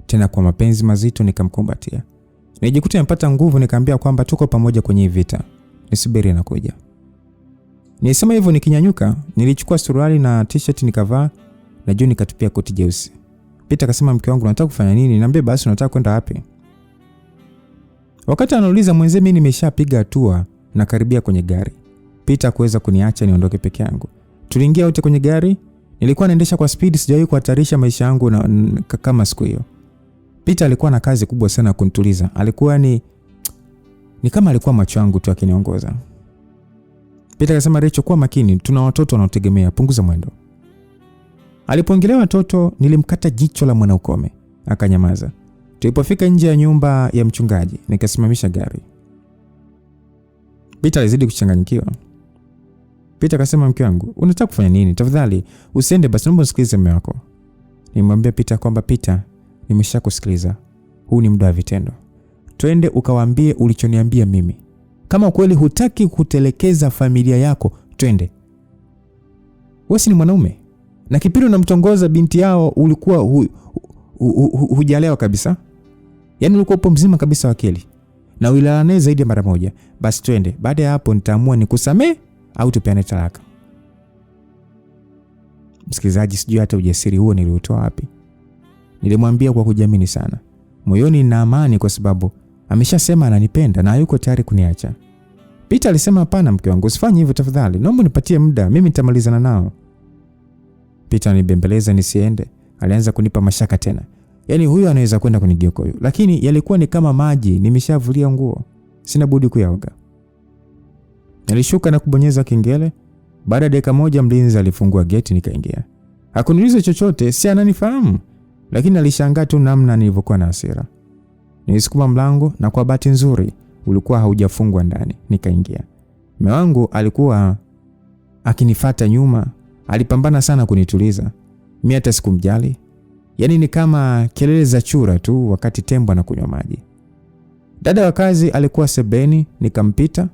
tena kwa mapenzi mazito, nikamkumbatia. Nijikuta nimepata nguvu, nikamwambia kwamba tuko pamoja kwenye vita. Nisubiri nakuja. Nilisema hivyo nikinyanyuka, nilichukua suruali na t-shirt nikavaa, na juu nikatupia koti jeusi. Peter akasema mke wangu, unataka kufanya nini? Niambie basi unataka kwenda wapi? Wakati anauliza mwenzie, mimi nimeshapiga hatua na karibia kwenye gari. Peter kuweza kuniacha niondoke peke yangu. Tuliingia wote kwenye gari. Nilikuwa naendesha kwa speed, sijawahi kuhatarisha maisha yangu kama siku hiyo. Peter alikuwa na kazi kubwa sana kunituliza. Alikuwa ni kama alikuwa macho yangu tu akiniongoza. Peter akasema, Rachel, kuwa makini, tuna watoto wanaotegemea, punguza mwendo. Alipoongelea watoto, nilimkata jicho la mwanaume. Akanyamaza. Tulipofika nje ya nyumba ya mchungaji, nikasimamisha gari. Peter alizidi kuchanganyikiwa. Peter akasema, mke wangu, unataka kufanya nini? Tafadhali usiende, basi naomba usikilize mume wako. Nilimwambia Peter kwamba Peter, nimeshakusikiliza. Huu ni muda wa vitendo. Twende ukawaambie ulichoniambia mimi. Kama kweli hutaki kutelekeza familia yako, twende. Wewe si ni mwanaume? Na kipindi unamtongoza binti yao ulikuwa hujalewa kabisa. Yaani ulikuwa upo mzima kabisa wakili. Na ulilala naye zaidi ya mara moja. Basi twende. Baada ya hapo nitaamua nikusamee au tupeane talaka. Msikilizaji, sijui hata ujasiri huo niliutoa wapi. Nilimwambia kwa kujiamini sana. Moyoni nina amani kwa sababu ameshasema ananipenda na hayuko tayari kuniacha. Peter alisema, hapana mke wangu, usifanye hivyo tafadhali. Naomba nipatie muda, mimi nitamalizana nao. Peter anibembeleza nisiende. Alianza kunipa mashaka tena. Yaani huyu anaweza kwenda kunigeuka huyu. Lakini yalikuwa ni kama maji, nimeshavulia nguo. Sina budi kuyaoga. Nilishuka na kubonyeza kengele. Baada ya dakika moja mlinzi alifungua geti, nikaingia. Hakuniuliza chochote, si ananifahamu. Lakini alishangaa tu namna nilivyokuwa na hasira. Nilisukuma mlango na kwa bahati nzuri ulikuwa haujafungwa ndani. Nikaingia. Mume wangu alikuwa akinifuata nyuma. Alipambana sana kunituliza. Mimi hata sikumjali. Yaani ni kama kelele za chura tu wakati tembo anakunywa maji. Dada wa kazi alikuwa sebeni, nikampita.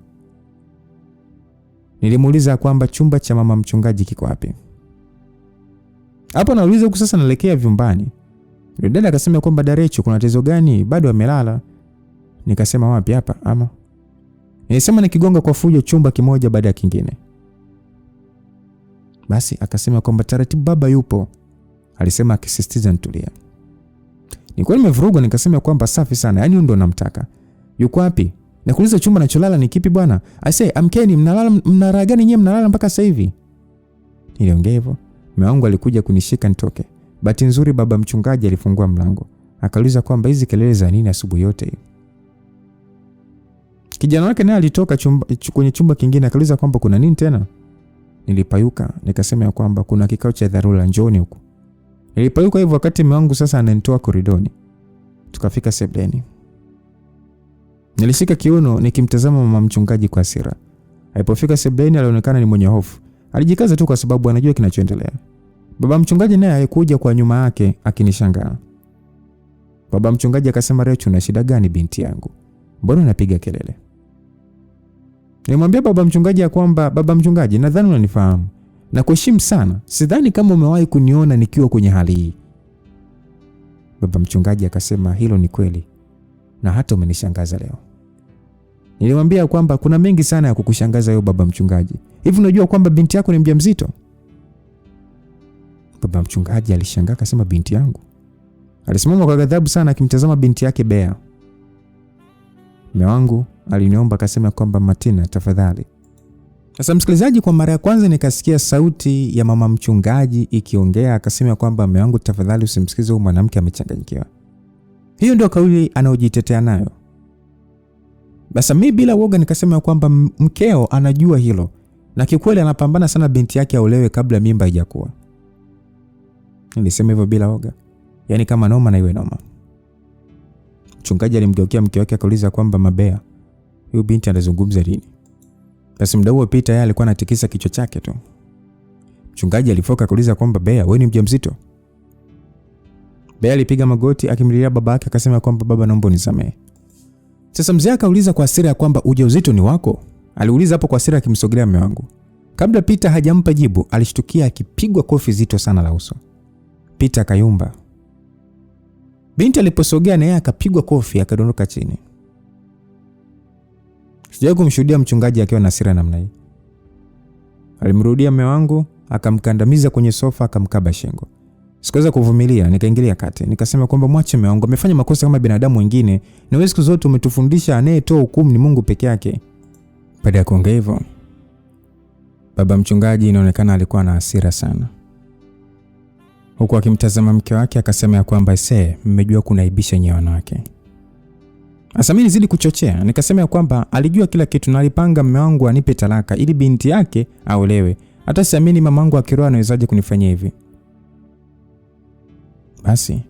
Nilimuuliza kwamba chumba cha mama mchungaji kiko wapi. Hapo nauliza huku sasa naelekea vyumbani. Yule dada akasema kwamba Darecho, kuna tatizo gani? Bado amelala. Nikasema wapi hapa ama? Nilisema nikigonga kwa fujo chumba kimoja baada ya kingine. Basi akasema kwamba taratibu baba yupo. Alisema akisisitiza nitulia. Nilikuwa nimevurugwa, nikasema kwamba safi sana, yani ndo namtaka. Yuko wapi? Nakuuliza chumba nacholala ni kipi bwana? I say amkeni, mnalala gani nyewe mnalala mpaka sasa hivi? Niliongea hivyo. Mume wangu alikuja kunishika nitoke. Bahati nzuri baba mchungaji alifungua mlango. Akauliza kwamba hizi kelele za nini asubuhi yote hii? Kijana wake naye alitoka kwenye chumba kingine, akauliza kwamba kuna nini tena? Nilipayuka, nikasema kwamba kuna kikao cha dharura, njooni huko. Nilipayuka hivyo wakati mume wangu sasa ananitoa koridoni. Tukafika sebuleni. Nilishika kiuno nikimtazama mama mchungaji kwa hasira. Alipofika sebuleni alionekana ni mwenye hofu. Alijikaza tu kwa sababu anajua kinachoendelea. Baba mchungaji naye alikuja kwa nyuma yake akinishangaa. Baba mchungaji akasema, Rachel, una shida gani binti yangu? Mbona unapiga kelele? Nilimwambia baba mchungaji ya kwamba, baba mchungaji, nadhani unanifahamu. na kuheshimu sana. Sidhani kama umewahi kuniona nikiwa kwenye hali hii. Baba mchungaji akasema, hilo ni kweli na hata umenishangaza leo. Nilimwambia kwamba kuna mengi sana ya kukushangaza wewe baba mchungaji. Hivi unajua kwamba binti yako ni mjamzito? Baba mchungaji alishangaa akasema, binti yangu? Alisimama kwa ghadhabu sana akimtazama binti yake Bea. Mume wangu aliniomba akasema kwamba, Martina tafadhali. Sasa msikilizaji, kwa mara ya kwanza nikasikia sauti ya mama mchungaji ikiongea, akasema kwamba, mume wangu tafadhali usimsikize huyu mwanamke amechanganyikiwa. Hiyo ndio kauli anaojitetea nayo. Basi mimi bila woga nikasema kwamba mkeo anajua hilo na kikweli anapambana sana binti yake aolewe kabla mimba haijakuwa. Nilisema hivyo bila woga. Yaani kama noma na iwe noma. Mchungaji alimgeukia mke wake akauliza kwamba, Mabea, huyu binti anazungumza nini? Basi muda huo Peter yeye alikuwa anatikisa kichwa chake tu. Mchungaji alifoka akauliza kwamba, Bea, wewe ni mjamzito? Bea alipiga magoti akimlilia baba yake akasema kwamba, baba naomba unisamehe. Sasa mzee akauliza kwa hasira kwamba, ujauzito ni wako? Aliuliza hapo kwa hasira akimsogelea mume wangu. Kabla Peter hajampa jibu, alishtukia akipigwa kofi zito sana la uso. Peter akayumba. Binti aliposogea na yeye akapigwa kofi akadondoka chini. Sijawahi kumshuhudia mchungaji akiwa na hasira namna hii. Alimrudia mume wangu, akamkandamiza kwenye sofa, akamkaba shingo. Sikuweza kuvumilia, nikaingilia kati. Nikasema kwamba mwache mume wangu, amefanya makosa kama binadamu wengine. Na wewe siku zote umetufundisha anayetoa hukumu ni Mungu peke yake. Baada ya kuongea hivyo, baba mchungaji inaonekana alikuwa na hasira sana. Huku akimtazama mke wake akasema ya kwamba, mmejua kunaibisha nyewe wanawake. Sasa mimi nizidi kuchochea, nikasema ya kwamba alijua kila kitu na alipanga mume wangu anipe talaka ili binti yake aolewe. Hata siamini mamangu akiroa anawezaje kunifanyia hivi. Basi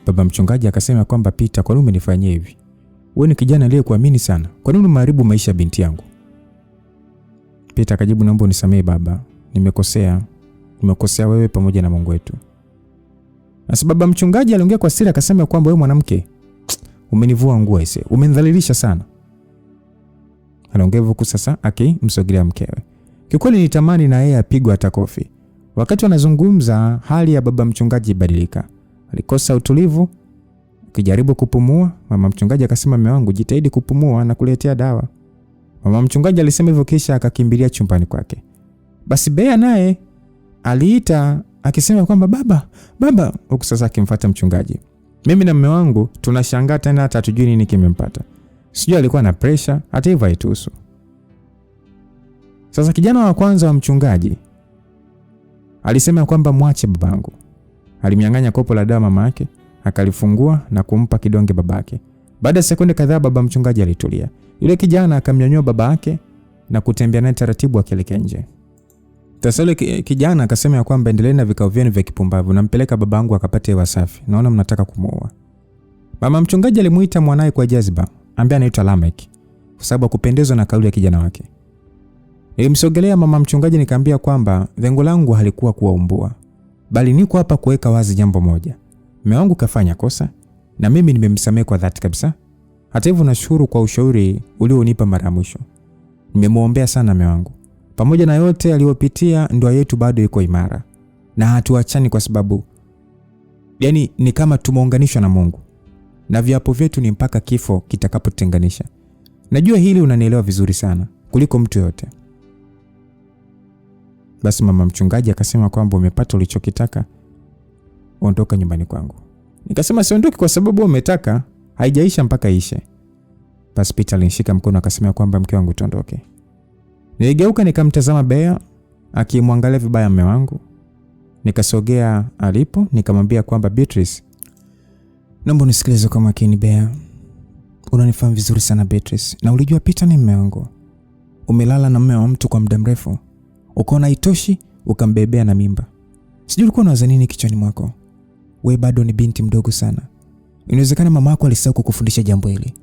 baba mchungaji akasema kwamba, Peter, kwa nini umenifanyia hivi? Wewe ni kijana aliyekuamini sana. Kwa nini umeharibu maisha ya binti yangu? Peter akajibu, naomba unisamehe baba. Nimekosea wewe pamoja na Mungu wetu. Sasa baba mchungaji aliongea kwa siri akasema kwamba, wewe mwanamke, umenivua nguo ise. Umenidhalilisha sana. Anaongea huku sasa akimsogelea mkewe. Kikweli nitamani na yeye apigwe hata kofi. Wakati wanazungumza, hali ya baba mchungaji ibadilika. Alikosa utulivu, akijaribu kupumua. Mama mchungaji akasema, mume wangu, jitahidi kupumua na kuletea dawa. Mama mchungaji alisema hivyo kisha akakimbilia chumbani kwake. Basi Bea naye aliita akisema kwamba, baba, huku sasa akimfuata mchungaji. Mimi na mume wangu tunashangaa tena hata hatujui nini kimempata. Sijui alikuwa na pressure, hata hivyo haituhusu. Sasa kijana wa kwanza wa mchungaji alisema kwamba, mwache babangu. Alimnyang'anya kopo la dawa mama yake, akalifungua na kumpa kidonge babake. Baada ya sekunde kadhaa baba mchungaji alitulia. Yule kijana akamnyanyua baba yake na kutembea naye taratibu akielekea nje. Sasa yule kijana akasema kwamba, endeleeni na vikao vyenu vya kipumbavu, nampeleka babangu akapate hewa safi. Naona mnataka kumuua. Mama mchungaji alimuita mwanae kwa jaziba, ambaye anaitwa Lamek, kwa sababu kupendezwa na kauli ya kijana wake. Nilimsogelea mama mchungaji nikamwambia kwamba lengo langu halikuwa kuwaumbua, bali niko hapa kuweka wazi jambo moja. Mume wangu kafanya kosa na mimi nimemsamehe kwa dhati kabisa. Hata hivyo nashukuru kwa ushauri ulionipa mara ya mwisho. Nimemuombea sana mume wangu. Pamoja na yote aliyopitia, ndoa yetu bado iko imara na hatuachani kwa sababu ni kama tumeunganishwa na Mungu. Na viapo vyetu ni mpaka kifo kitakapotenganisha. Najua hili unanielewa vizuri sana kuliko mtu yote. Basi mama mchungaji akasema kwamba umepata ulichokitaka, ondoka nyumbani kwangu. Nikasema siondoki kwa sababu umetaka, haijaisha mpaka ishe. Basi Peter alinishika mkono akasema kwamba, mke wangu tuondoke. Niligeuka nikamtazama Bea akimwangalia vibaya mume wangu. Nikasogea alipo nikamwambia kwamba, Beatrice, naomba unisikilize kwa makini Bea. Unanifahamu vizuri sana Beatrice, na ulijua Peter ni mume wangu. Umelala na mume wa mtu kwa muda mrefu, ukaona haitoshi ukambebea na mimba. Sijui ulikuwa unawaza nini kichwani mwako. Wewe bado ni binti mdogo sana. Inawezekana mama yako alisahau kukufundisha jambo hili.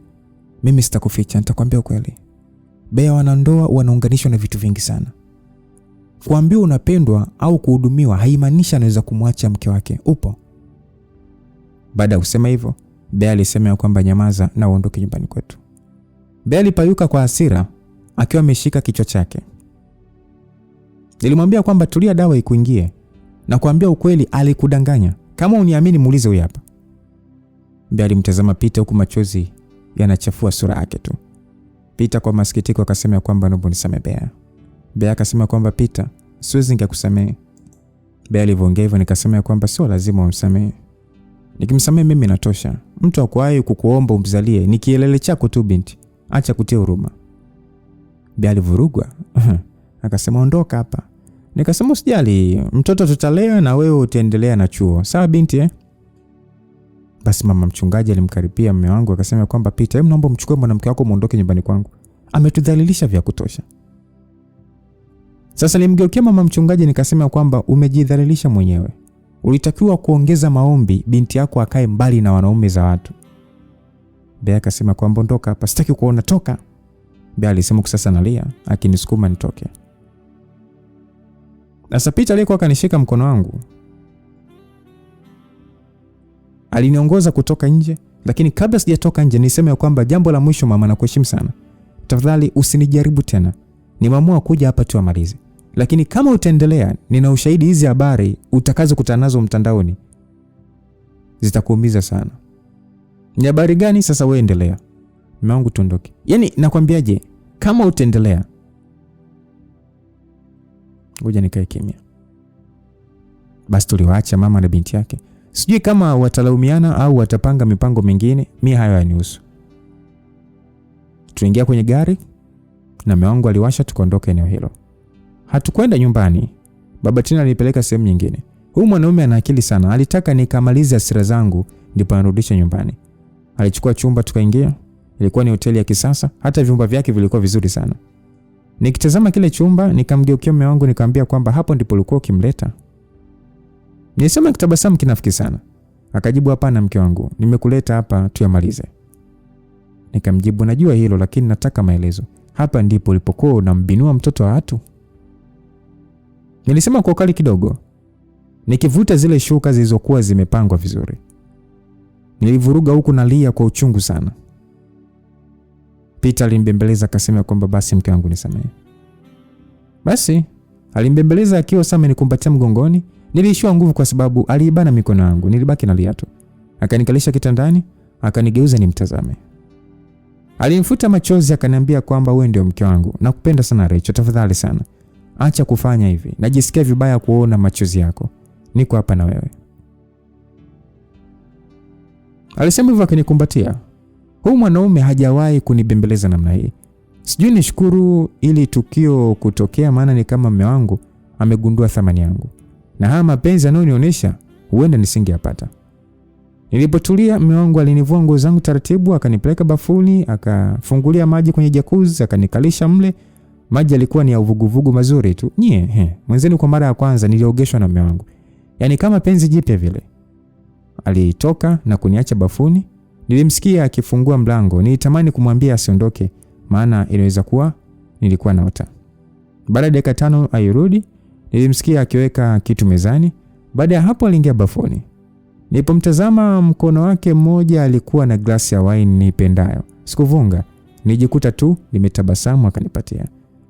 Mimi sitakuficha, nitakwambia ukweli. Bea, wanandoa wanaunganishwa na vitu vingi sana. Kuambiwa unapendwa au kuhudumiwa haimaanishi anaweza kumwacha mke wake. Upo. Baada ya kusema hivyo, Bea alisema kwamba, nyamaza na uondoke nyumbani kwetu. Bea alipayuka kwa hasira akiwa ameshika kichwa chake. Nilimwambia kwamba tulia, dawa ikuingie. Na kuambia ukweli, alikudanganya. Kama uniamini muulize huyu hapa. Bea alimtazama Peter huku machozi yanachafua sura yake tu. Peter kwa masikitiko akasema kwamba naomba nisamehe Bea. Bea akasema kwamba Peter, siwezi nikakusamehe. Bea alivyoongea hivyo nikasema kwamba sio lazima umsamehe. Nikimsamehe mimi natosha. Mtu akwaye kukuomba umzalie ni kielele chako tu binti. Acha kutia huruma. Bea alivurugwa. Akasema ondoka hapa. Nikasema usijali, mtoto tutalea na wewe utaendelea na chuo. Sawa binti Basi mama mchungaji alimkaribia mume wangu akasema kwamba Peter, hebu naomba mchukue mwanamke wako muondoke nyumbani kwangu. Ametudhalilisha vya kutosha. Sasa nilimgeukia mama mchungaji nikasema kwamba umejidhalilisha mwenyewe. Ulitakiwa kuongeza maombi binti yako akae mbali na wanaume za watu. Bea akasema kwamba ondoka hapa, sitaki kuona, toka. Bea alisema sasa nalia, akinisukuma nitoke. Sasa Peter alikuwa akanishika mkono wangu. Aliniongoza kutoka nje, lakini kabla sijatoka nje niseme kwamba jambo la mwisho mama, nakuheshimu sana. Tafadhali usinijaribu tena. Nimeamua kuja hapa tu amalize. Lakini kama utaendelea, nina ushahidi hizi habari utakazo kutana nazo mtandaoni zitakuumiza sana. Ni habari gani? Sasa wewe endelea. Mume wangu tuondoke. Yaani nakwambiaje, kama utaendelea. Ngoja nikae kimya. Basi tuliwaacha mama na binti yake. Sijui kama watalaumiana au watapanga mipango mingine, mimi hayo hayanihusu. Tuingia kwenye gari na mume wangu aliwasha tukaondoka eneo hilo. Hatukwenda nyumbani. Baba Tina alipeleka sehemu nyingine. Huyu mwanaume ana akili sana. Alitaka nikamalize hasira zangu ndipo anarudisha nyumbani. Alichukua chumba tukaingia. Ilikuwa ni hoteli ya kisasa, hata vyumba vyake vilikuwa vizuri sana. Nikitazama kile chumba nikamgeukia mume wangu nikamwambia kwamba hapo ndipo ulikuwa ukimleta. Nilisema kitabasamu kinafiki sana. Akajibu hapana mke wangu, nimekuleta hapa tuyamalize. Nikamjibu najua hilo lakini nataka maelezo. Hapa ndipo ulipokuwa unambinua mtoto wa watu? Nilisema kwa ukali kidogo. Nikivuta zile shuka zilizokuwa zimepangwa vizuri. Nilivuruga huku nalia kwa uchungu sana. Peter alimbembeleza akasema kwamba basi mke wangu nisamehe. Basi alimbembeleza akiwa sasa amenikumbatia mgongoni. Niliishiwa nguvu kwa sababu aliibana mikono yangu. Nilibaki nalia tu. Akanikalisha kitandani, akanigeuza nimtazame. Alimfuta machozi akaniambia kwamba wewe ndio mke wangu. Nakupenda sana Rachel, tafadhali sana. Acha kufanya hivi. Najisikia vibaya kuona machozi yako. Niko hapa na wewe. Alisema hivyo akinikumbatia. Huyu mwanaume hajawahi kunibembeleza namna hii. Sijui nishukuru ili tukio kutokea, maana ni kama mume wangu amegundua thamani yangu. Na haya mapenzi anayonionyesha huenda nisingeyapata. Nilipotulia mume wangu alinivua nguo zangu taratibu, akanipeleka bafuni, akafungulia maji kwenye jacuzzi, akanikalisha mle. Maji yalikuwa ni ya uvuguvugu mazuri tu. Mwenzenu kwa mara ya kwanza niliogeshwa na mume wangu. Yaani kama penzi jipya vile. Alitoka na kuniacha bafuni. Nilimsikia akifungua mlango. Nilitamani kumwambia asiondoke, maana inaweza kuwa nilikuwa naota. Baada ya dakika 5 airudi, nilimsikia akiweka kitu mezani. Baada ya hapo aliingia bafuni. Nilipomtazama mkono wake mmoja alikuwa na glasi ya wine nipendayo. Sikuvunga. Nijikuta tu nimetabasamu akanipatia.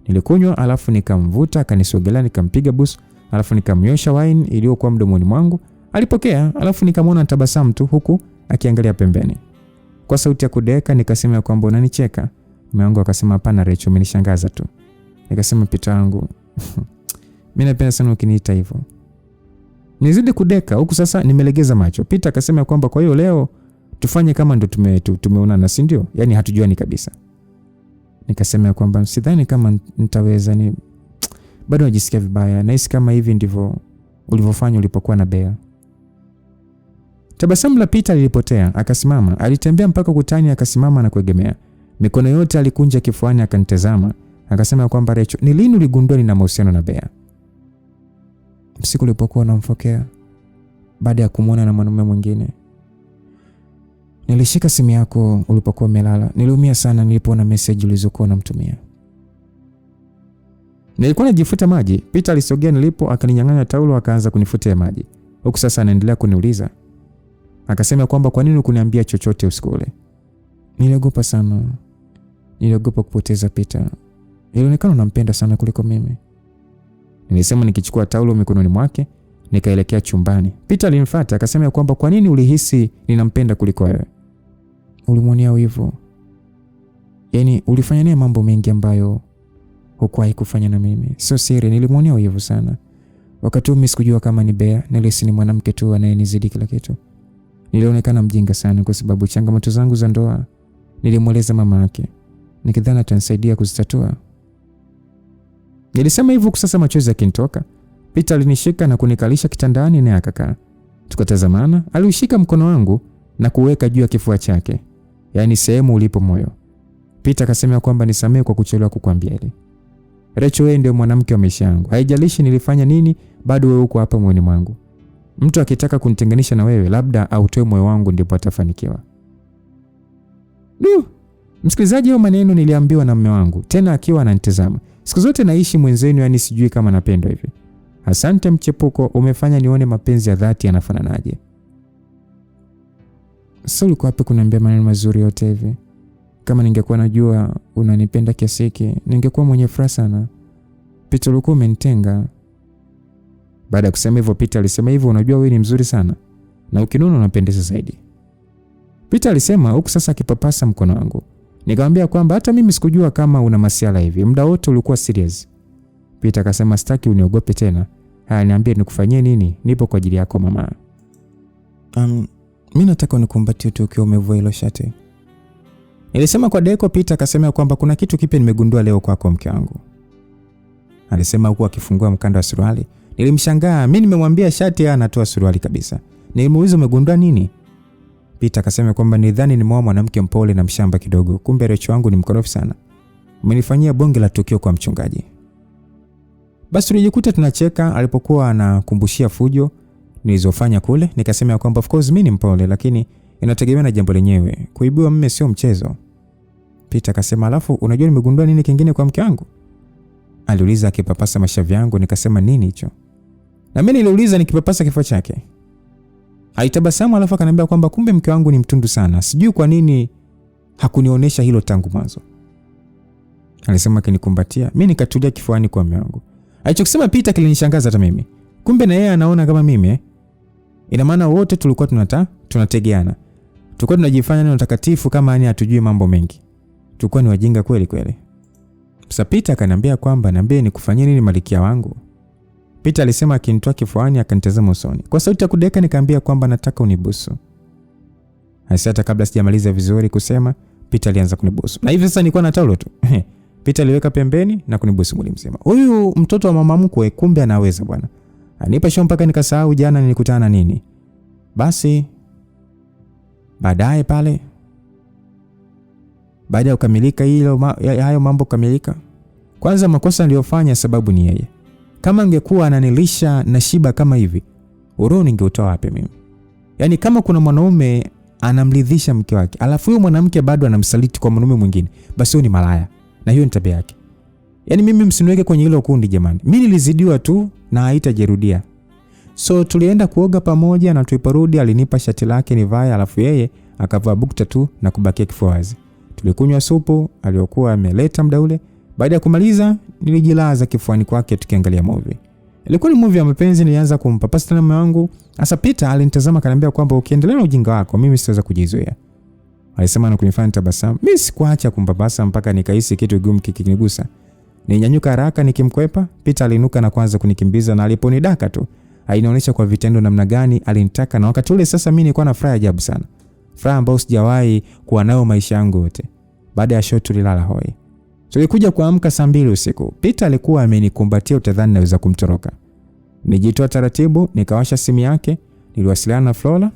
Nilikunywa alafu nikamvuta akanisogelea nikampiga busu alafu nikamnyosha wine iliyokuwa mdomoni mwangu. Alipokea alafu nikamwona tabasamu tu huku akiangalia pembeni. Kwa sauti ya kudeka nikasema kwamba unanicheka. Mume wangu akasema hapana Rachel, umenishangaza tu. Nikasema Peter wangu, mimi napenda sana ukiniita hivyo. Nizidi kudeka huku sasa nimelegeza macho. Peter akasema kwamba kwa hiyo leo tufanye kama ndo tumeonana, si ndio? Yaani hatujuani kabisa. Nikasema kwamba sidhani kama nitaweza, ni bado najisikia vibaya. Nahisi kama hivi ndivyo ulivyofanya ulipokuwa na Bea. Tabasamu la Peter lilipotea, akasimama, alitembea mpaka ukutani akasimama na kuegemea. Mikono yote alikunja kifuani akanitazama, akasema kwamba Rachel, ni lini uligundua nina mahusiano na Bea? Siku ulipokuwa unamfokea baada ya kumuona na mwanamume mwingine. Nilishika simu yako ulipokuwa umelala. Niliumia sana nilipoona message ulizokuwa unamtumia. Nilikuwa najifuta maji. Peter alisogea nilipo akaninyang'anya taulo akaanza kunifutia maji. Huku sasa anaendelea kuniuliza. Akasema kwamba kwa nini ukuniambia chochote usiku ule? Niliogopa sana. Niliogopa kupoteza Peter. Ilionekana unampenda sana kuliko mimi. Nilisema nikichukua taulo mikononi mwake, nikaelekea chumbani. Peter alinifuata akasema kwamba kwa nini ulihisi ninampenda kuliko wewe? Ulimwonea wivu. Yaani ulifanya naye mambo mengi ambayo hukuwahi kufanya na mimi. Sio siri, nilimwonea wivu sana. Wakati mimi sikujua kama ni Bea, nilihisi ni mwanamke tu anayenizidi kila kitu. Nilionekana mjinga sana kwa sababu changamoto zangu za ndoa nilimweleza mama yake, nikidhani atanisaidia kuzitatua. Nilisema hivyo sasa machozi yakinitoka. Peter alinishika na kunikalisha kitandani na akakaa. Tukatazamana, aliushika mkono wangu na kuweka juu ya kifua chake, yaani sehemu ulipo moyo. Peter akasema kwamba nisamehe kwa kuchelewa kukuambia hili. Rachel, wewe ndio mwanamke wa maisha yangu. Haijalishi nilifanya nini, bado wewe uko hapa moyoni mwangu. Mtu akitaka kunitenganisha na wewe, labda autoe moyo wangu ndipo atafanikiwa. Msikilizaji, hayo maneno niliambiwa na mume wangu, tena akiwa ananitazama. Siku zote naishi mwenzenu, yani sijui kama napendwa hivi. Asante mchepuko, umefanya nione mapenzi ya dhati yanafananaje. Sasa ulikuwa hapa kuniambia maneno mazuri yote hivi. Kama ningekuwa najua unanipenda kiasi hiki, ningekuwa mwenye furaha sana. Peter, ulikuwa umenitenga. Baada ya kusema hivyo, Peter alisema hivyo, unajua wewe ni mzuri sana na ukinuna unapendeza zaidi. Peter alisema huku sasa akipapasa mkono wangu. Nikamwambia kwamba hata mimi sikujua kama una masiala hivi. Muda wote ulikuwa serious. Peter akasema sitaki uniogope tena. Haya, niambie nikufanyie nini? Nipo kwa ajili yako mama. Mimi nataka unikumbatie tu ukiwa umevua hilo shati. Nilisema kwa Deko. Peter akasema kwamba kuna kitu kipya nimegundua leo kwako mke wangu. Alisema huku akifungua mkanda wa suruali. Nilimshangaa, mimi nimemwambia shati, yeye anatoa suruali kabisa. Nilimuuliza umegundua nini? Peter akasema kwamba nidhani nimeoa mwanamke mpole na mshamba kidogo, kumbe Rachel wangu ni mkorofi sana. Umenifanyia bonge la tukio kwa mchungaji. Basi tulijikuta tunacheka alipokuwa anakumbushia fujo nilizofanya kule. Nikasema kwamba of course mimi ni mpole, lakini inategemea na jambo lenyewe. Kuibiwa mume sio mchezo. Peter akasema alafu unajua nimegundua nini kingine kwa mke wangu? Aliuliza akipapasa mashavu yangu. Nikasema nini hicho? Na mimi niliuliza nikipapasa kifua chake. Alitabasamu alafu akaniambia kwamba kumbe mke wangu ni mtundu sana. Sijui kwa nini hakunionyesha hilo tangu mwanzo. Alisema akinikumbatia. Mimi nikatulia kifuani kwa mume wangu. Alichokisema Peter kilinishangaza hata mimi. Kumbe na yeye anaona kama mimi. Ina maana wote tulikuwa tunategeana. Tulikuwa tunajifanya ni watakatifu kama yani hatujui mambo mengi. Tulikuwa ni wajinga kweli kweli. Sasa Peter akaniambia kwamba niambie nikufanyie nini malikia wangu. Peter alisema akinitoa kifuani akanitazama usoni. Kwa sauti ya kudeka nikamwambia kwamba nataka unibusu. Hata kabla sijamaliza vizuri kusema, Peter alianza kunibusu. Na hivi sasa nilikuwa na taulo tu. Peter aliweka pembeni na kunibusu mwili mzima. Huyu mtoto wa mama mkwe kumbe anaweza bwana. Anipa show mpaka nikasahau jana nilikutana na nini. Basi baadaye pale baada ya kukamilika hayo mambo kamilika. Kwanza makosa niliyofanya sababu ni yeye. Kama angekuwa ananilisha na shiba kama hivi, uroho ningeutoa wapi mimi? Yaani kama kuna mwanaume anamridhisha mke wake, alafu huyo mwanamke bado anamsaliti kwa mwanaume mwingine, basi huyo ni malaya. Na hiyo ni tabia yake. Yaani mimi msiniweke kwenye hilo kundi jamani. Mimi nilizidiwa tu na haitajirudia. So tulienda kuoga pamoja na tuliporudi alinipa shati lake nivae, alafu yeye akavaa bukta tu na kubakia kifua wazi. Tulikunywa supu aliyokuwa ameleta muda ule. Baada ya kumaliza nilijilaza kifuani kwake tukiangalia movie. Ilikuwa ni movie ya mapenzi. Nilianza kumpapasa na mume wangu. Sasa Peter alinitazama akaniambia kwamba ukiendelea na ujinga wako mimi sitaweza kujizuia. Alisema na kunifanya tabasamu. Mimi sikuacha kumpapasa mpaka nikahisi kitu gumu kikinigusa. Ninyanyuka haraka nikimkwepa. Peter alinuka na kuanza kunikimbiza na aliponidaka tu ainaonyesha kwa vitendo namna gani alinitaka, na wakati ule sasa mimi nilikuwa na furaha ajabu sana. Furaha ambayo sijawahi kuwa nayo maisha yangu yote. Baada ya show tulilala hoi. Tulikuja kuamka saa 2 usiku. Peter alikuwa amenikumbatia utadhani naweza kumtoroka. Nijitoa taratibu, nikawasha simu yake, niliwasiliana na Flora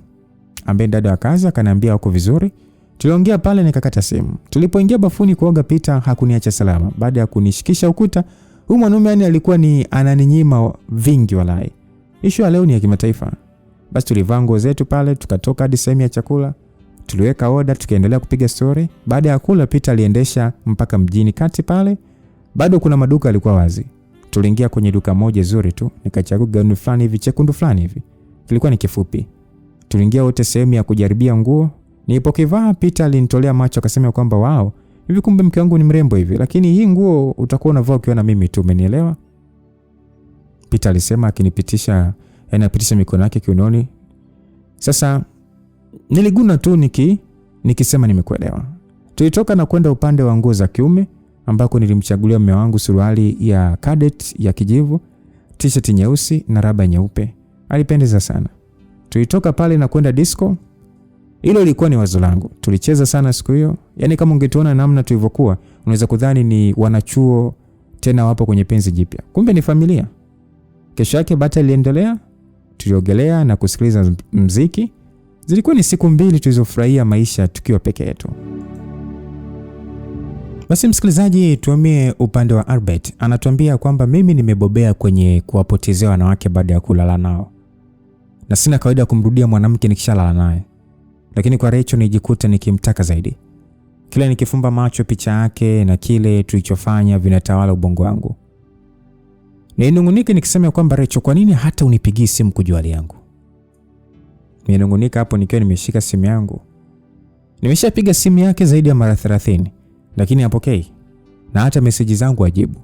ambaye dada wa kazi, akaniambia uko vizuri. Tuliongea pale nikakata simu. Tulipoingia bafuni kuoga, Peter hakuniacha salama. Baada ya kunishikisha ukuta, huyu mwanaume yani alikuwa ni ananinyima vingi walai. Issue leo ni ya kimataifa. Basi tulivaa nguo zetu pale, tukatoka hadi sehemu ya chakula. Tuliweka order, tukaendelea kupiga story. Baada ya kula, Peter aliendesha mpaka mjini kati pale. Bado kuna maduka yalikuwa wazi. Tuliingia kwenye duka moja zuri tu, nikachagua gauni fulani hivi chekundu fulani hivi. Kilikuwa ni kifupi. Tuliingia wote sehemu ya kujaribia nguo. Nilipokivaa, Peter alinitolea macho akasema kwamba wao, hivi kumbe mke wangu ni mrembo hivi, lakini hii nguo utakuwa unavaa ukiwa na mimi tu, umenielewa? Peter alisema akinipitisha, anapitisha mikono yake kiunoni. Sasa niliguna tu nikisema nimekuelewa. Tulitoka na kwenda upande wa nguo za kiume ambako nilimchagulia mume wangu suruali ya cadet ya kijivu, t-shirt nyeusi na raba nyeupe. Alipendeza sana. Tulitoka pale na kwenda disco. Hilo lilikuwa ni wazo langu. Tulicheza sana siku hiyo. Yaani kama ungetuona namna tulivyokuwa, unaweza kudhani ni wanachuo tena wapo kwenye penzi jipya. Kumbe ni familia. Kesho yake bata iliendelea. Tuliogelea na kusikiliza muziki. Zilikuwa ni siku 2 tulizofurahia maisha tukiwa peke yetu. Basi msikilizaji, tuamie upande wa Albert. Anatuambia kwamba mimi nimebobea kwenye kuwapotezea wanawake baada ya kulala nao. Na sina kawaida kumrudia mwanamke nikishalala naye. Lakini kwa Rachel nijikuta nikimtaka zaidi. Kila nikifumba macho picha yake na kile tulichofanya vinatawala ubongo wangu. Ninungunika nikisema kwamba Rachel, kwa nini hata unipigii simu kujua hali yangu? Ninungunika hapo nikiwa nimeshika simu yangu. Nimeshapiga simu yake zaidi ya mara 30, lakini hapokei. Na hata meseji zangu hajibu.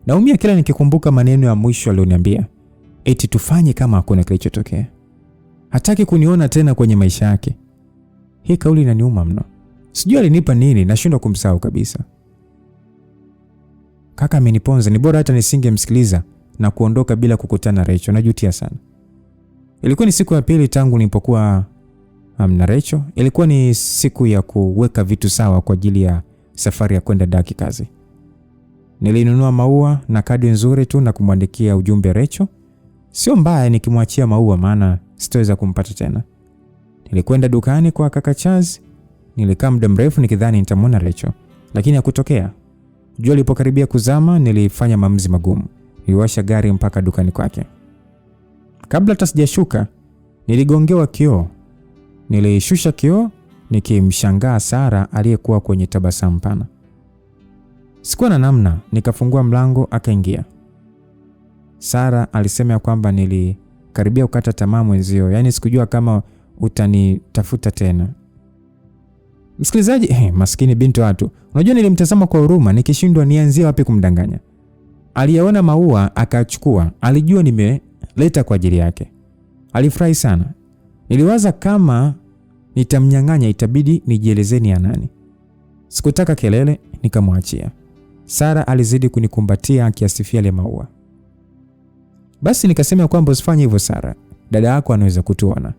Naumia kila nikikumbuka maneno ya mwisho aliyoniambia, eti tufanye kama hakuna kilichotokea. Hataki kuniona tena kwenye maisha yake. Hii kauli inaniuma mno. Sijui alinipa nini, nashindwa kumsahau kabisa. Kaka ameniponza, ni bora hata nisingemsikiliza na kuondoka bila kukutana na Rachel. Najutia sana. Ilikuwa ni siku ya pili tangu nilipokuwa na Rachel. Ilikuwa ni siku ya kuweka vitu sawa kwa ajili ya safari ya kwenda Daki kazi. Nilinunua maua na kadi nzuri tu na kumwandikia ujumbe Rachel. Sio mbaya nikimwachia maua maana sitaweza kumpata tena. Nilikwenda dukani kwa kaka Chaz. Nilikaa muda mrefu nikidhani nitamwona Rachel, lakini hakutokea. Jua lilipokaribia kuzama, nilifanya maamuzi magumu. Niliwasha gari mpaka dukani kwake. Kabla hata sijashuka, niligongewa kioo. Nilishusha kioo nikimshangaa Sara aliyekuwa kwenye tabasamu pana. Sikuwa na namna, nikafungua mlango akaingia. Sara alisema kwamba nilikaribia kukata tamaa mwenzio, yaani sikujua kama utanitafuta tena. Msikilizaji, maskini binti watu. Unajua nilimtazama kwa huruma nikishindwa nianzie wapi kumdanganya. Aliyaona maua akachukua, alijua nimeleta kwa ajili yake. Alifurahi sana. Niliwaza kama nitamnyang'anya itabidi nijielezeni ya nani. Sikutaka kelele, nikamwachia. Sara alizidi kunikumbatia akiasifia ile maua. Basi nikasema kwamba usifanye hivyo Sara. Dada yako anaweza kutuona.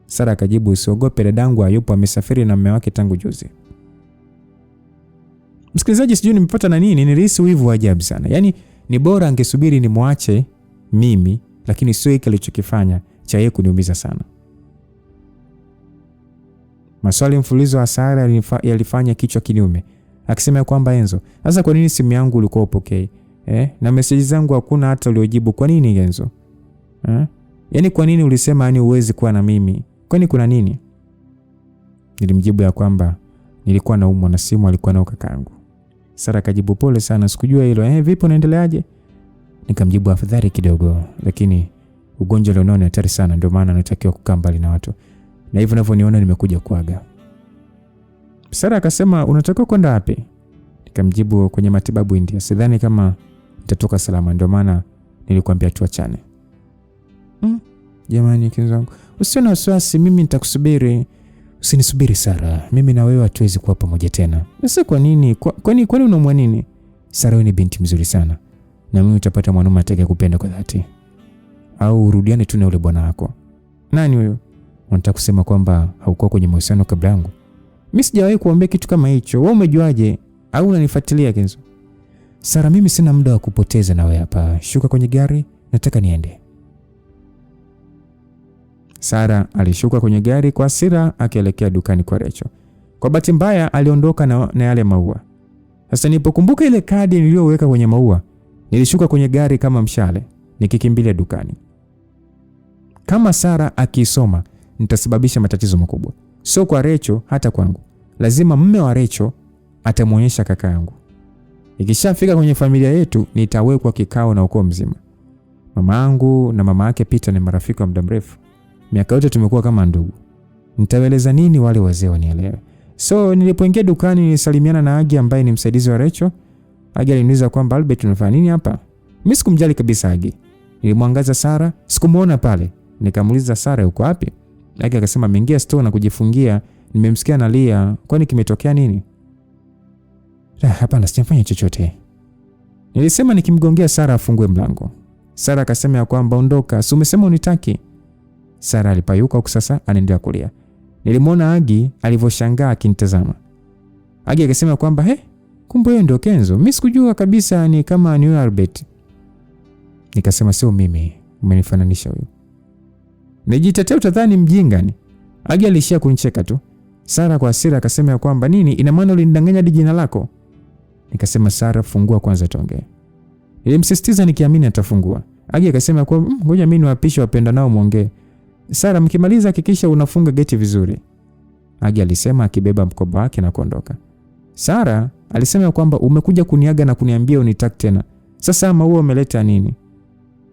Sara akajibu, usiogope dadangu hayupo, amesafiri na mume wake tangu juzi. Msikilizaji, sijui nimepata na nini, nilihisi wivu wa ajabu sana. Yaani ni bora angesubiri nimwache mimi, lakini sio hiki alichokifanya cha yeye kuniumiza sana. Maswali mfululizo wa Sara yalifanya kichwa kiniume. Akisema kwamba Enzo, sasa kwa nini simu yangu ulikuwa upokei? Na message zangu hakuna hata uliojibu. Kwa nini Enzo? Yaani kwa nini ulisema yani uwezi kuwa na mimi? Kwani kuna nini? Nilimjibu ya kwamba nilikuwa naumwa na simu alikuwa nao kakaangu. Sara akajibu, pole sana, sikujua hilo. Vipi unaendeleaje? Nikamjibu afadhali kidogo, lakini ugonjwa leo ni hatari sana, ndio maana natakiwa kukaa mbali na watu. Na hivyo unavyoniona nimekuja kuaga. Sara akasema, unatakiwa kwenda wapi? Nikamjibu, kwenye matibabu India. Sidhani kama nitatoka salama, ndio maana nilikwambia tuachane. Jamani kinzangu, usiwe na wasiwasi, mimi nitakusubiri. Usinisubiri Sara, mimi na wewe hatuwezi kuwa pamoja tena. Sasa kwa nini? Kwani unaumwa nini? Sara, wewe ni binti mzuri sana. Na mimi utapata mwanaume atakayekupenda kwa dhati. Au urudiane tu na yule bwana wako. Nani huyo? Unataka kusema kwamba haukuwa kwenye mahusiano kabla yangu? Mimi sijawahi kuambia kitu kama hicho. Wewe umejuaje? Au unanifuatilia Kenzo? Sara, mimi sina muda wa kupoteza na wewe hapa. Shuka kwenye gari, nataka niende. Sara alishuka kwenye gari kwa hasira akielekea dukani kwa Rachel. Kwa bahati mbaya aliondoka na yale maua. Sasa nilipokumbuka ile kadi niliyoweka kwenye maua, nilishuka kwenye gari kama mshale nikikimbilia dukani. Kama Sara akisoma nitasababisha matatizo makubwa. Sio kwa Rachel, hata kwangu. Lazima mume wa Rachel atamuonyesha kaka yangu. Ikishafika kwenye familia yetu nitawekwa kikao na ukoo mzima. Mama yangu na mama yake Peter ni marafiki wa muda mrefu. Miaka yote tumekuwa kama ndugu. Nitawaeleza nini wale wazee wanielewe? So nilipoingia dukani nilisalimiana na Agi ambaye ni msaidizi wa Rachel. Agi aliniuliza kwamba Albert unafanya nini hapa? Mimi sikumjali kabisa Agi. Nilimwangaza Sara, sikumuona pale. Nikamuuliza Sara yuko wapi? Agi akasema ameingia store na kujifungia, nimemsikia analia, kwani kimetokea nini? Hapana, sijafanya chochote. Nilisema nikimgongea Sara afungue mlango. Sara akasema ya kwamba ondoka, si umesema unitaki? Sara alipayuka huko sasa anaendelea kulia. Nilimwona Agi alivyoshangaa akinitazama. Agi akasema kwamba kumbe yeye ndio Kenzo. Mimi sikujua kabisa ni kama ni Albert. Nikasema sio mimi, umenifananisha huyo. Nijitetea utadhani mjinga ni. Agi alishia kunicheka tu. Sara kwa hasira akasema ya kwamba nini, ina maana ulinidanganya hadi jina lako? Nikasema Sara, fungua kwanza tuongee. Nilimsisitiza nikiamini atafungua. Agi akasema kwa ngoja mimi niwapishe wapenda nao muongee. Sara, mkimaliza hakikisha unafunga geti vizuri. Agi alisema akibeba mkoba wake na kuondoka. Sara alisema kwamba umekuja kuniaga na kuniambia unitaki tena. Sasa maua umeleta nini?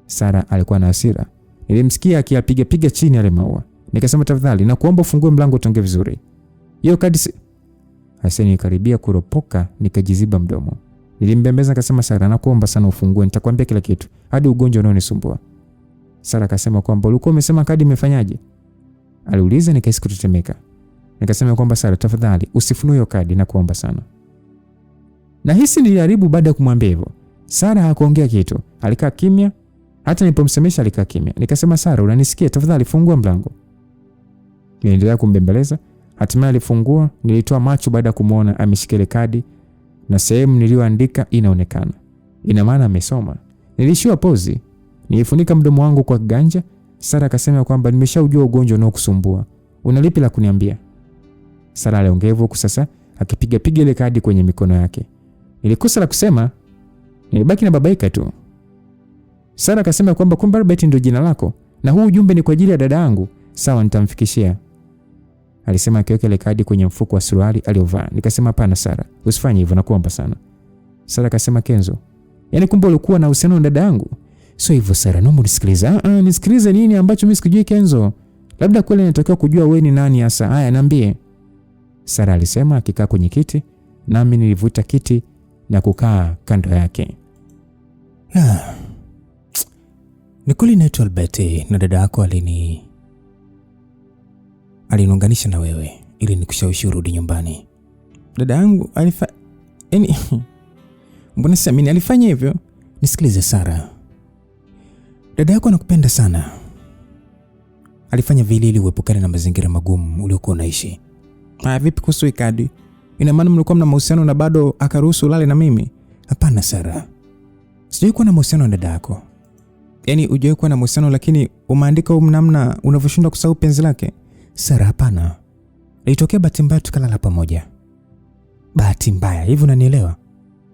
Sara alikuwa na hasira. Nilimsikia akiyapiga chini yale maua. Nikasema tafadhali na kuomba ufungue mlango tuongee vizuri. Hiyo kadi Hasani karibia kuropoka, nikajiziba mdomo. Nilimbembeza akasema Sara, nakuomba sana ufungue, nitakwambia kila kitu, hadi ugonjwa unaonisumbua. Sara akasema kwamba ulikuwa umesema kadi imefanyaje? Aliuliza nikahisi kutetemeka. Nikasema kwamba Sara, tafadhali usifunue hiyo kadi na kuomba sana. Na hisi niliharibu baada ya kumwambia hivyo. Sara hakuongea kitu. Alikaa kimya. Hata nilipomsemesha alikaa kimya. Nikasema Sara, unanisikia? Tafadhali fungua mlango. Niendelea kumbembeleza. Hatimaye alifungua. Nilitoa macho baada ya kumuona ameshika kadi na sehemu niliyoandika inaonekana. Ina maana amesoma. Nilishiwa pozi. Nilifunika mdomo wangu kwa ganja. Sara akasema kwamba nimeshaujua ugonjwa unaokusumbua. Unalipi la kuniambia? Sara aliongea hivyo sasa akipiga ile kadi kwenye mikono yake. Nilikosa la kusema. Nilibaki na babaika tu. Sara akasema kwamba kumbe Albert ndio jina lako na huu ujumbe ni kwa ajili ya dada yangu. Sawa, nitamfikishia. Alisema akiweka ile kadi kwenye mfuko wa suruali aliyovaa. Nikasema hapana Sara, usifanye hivyo nakuomba sana. Sara akasema Kenzo, yaani kumbe ulikuwa na uhusiano na dada yangu? Sio hivyo Sara, naomba unisikilize. Nisikilize nini ambacho mimi sikujui Kenzo? Labda kweli natakiwa kujua wewe ni nani hasa. Haya niambie. Sara alisema akikaa kwenye kiti, nami nilivuta kiti na kukaa kando yake. Ni kweli naitwa Albert na dada yako aliniunganisha na wewe ili nikushawishi urudi nyumbani. Dada yangu mbona siamini alifanya hivyo? Nisikilize Sara. Dada yako anakupenda sana. Alifanya vile ili uepukane na mazingira magumu uliokuwa unaishi. Vipi kuhusu kadi? Ina maana mlikuwa mna mahusiano na bado akaruhusu ulale na mimi? Hapana Sara. Sijui kuwa na mahusiano na dada yako. Yaani hujui kuwa na mahusiano lakini umeandika namna unavyoshindwa kusahau penzi lake? Sara, hapana. Ilitokea bahati mbaya tukalala pamoja. Bahati mbaya? Hivi unanielewa?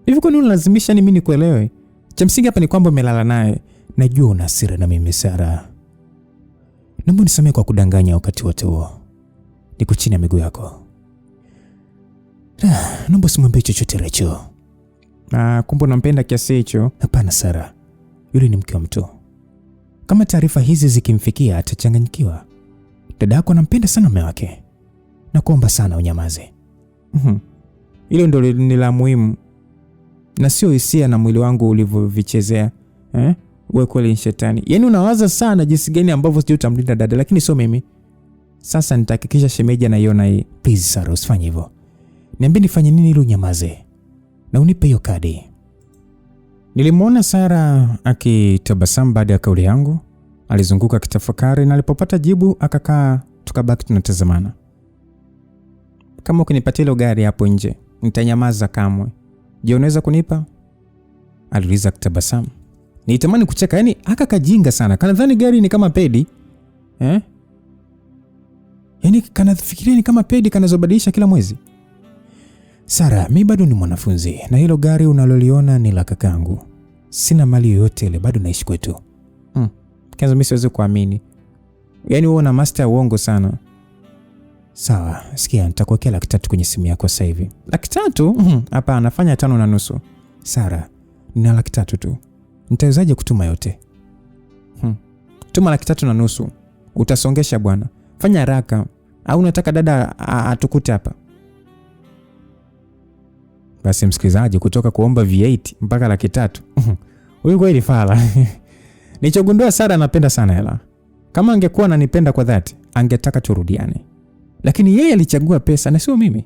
Hivi kwa nini unalazimisha mimi nikuelewe? Cha msingi hapa ni kwamba umelala naye. Najua una hasira na mimi Sara. Naomba unisamehe kwa kudanganya wakati wote huo. Niko chini ya miguu yako. Naomba usimwambie chochote Rachel. Kumbe unampenda kiasi hicho? Hapana Sara. Yule ni mke wa mtu. Kama taarifa hizi zikimfikia atachanganyikiwa. Dada yako anampenda sana mume wake. Nakuomba sana unyamaze. Hilo ndio ni la muhimu. Na sio hisia na mwili wangu ulivyovichezea. Wewe kweli ni shetani. Yaani unawaza sana jinsi gani ambavyo sijui utamlinda dada lakini sio mimi. Sasa nitahakikisha shemeji anaiona hii. Please Sara, usifanye hivyo. Niambie nifanye nini ili unyamaze. Na unipe hiyo kadi. Nilimwona Sara akitabasamu baada ya kauli yangu. Alizunguka kitafakari na alipopata jibu akakaa, tukabaki tunatazamana. Kama ukinipatia ile gari hapo nje, nitanyamaza kamwe. Je, unaweza kunipa? Aliuliza kitabasamu. Nitamani kucheka, yani haka kajinga sana. Kanadhani gari ni kama pedi. Yaani kanafikiria ni kama pedi kanazobadilisha kila mwezi. Sara, mimi bado ni mwanafunzi na hilo gari unaloliona ni la kakangu. Sina mali yoyote ile, bado naishi kwetu. Kenzo, mimi siwezi kuamini. Yaani wewe una master uongo sana. Sawa, sikia nitakuwekea 300,000 kwenye simu yako sasa hivi. 300,000? Hapa anafanya 5.5. Sara, nina 300,000 tu. Nitawezaje kutuma yote? Tuma 3.5. Utasongesha bwana. Fanya haraka. Au unataka dada atukute hapa? Basi msikilizaji, kutoka kuomba V8 mpaka 300,000. Huyu kweli fala. Nilichogundua Sara anapenda sana hela. Kama angekuwa ananipenda kwa dhati, angetaka turudiane. Lakini yeye alichagua pesa na sio mimi.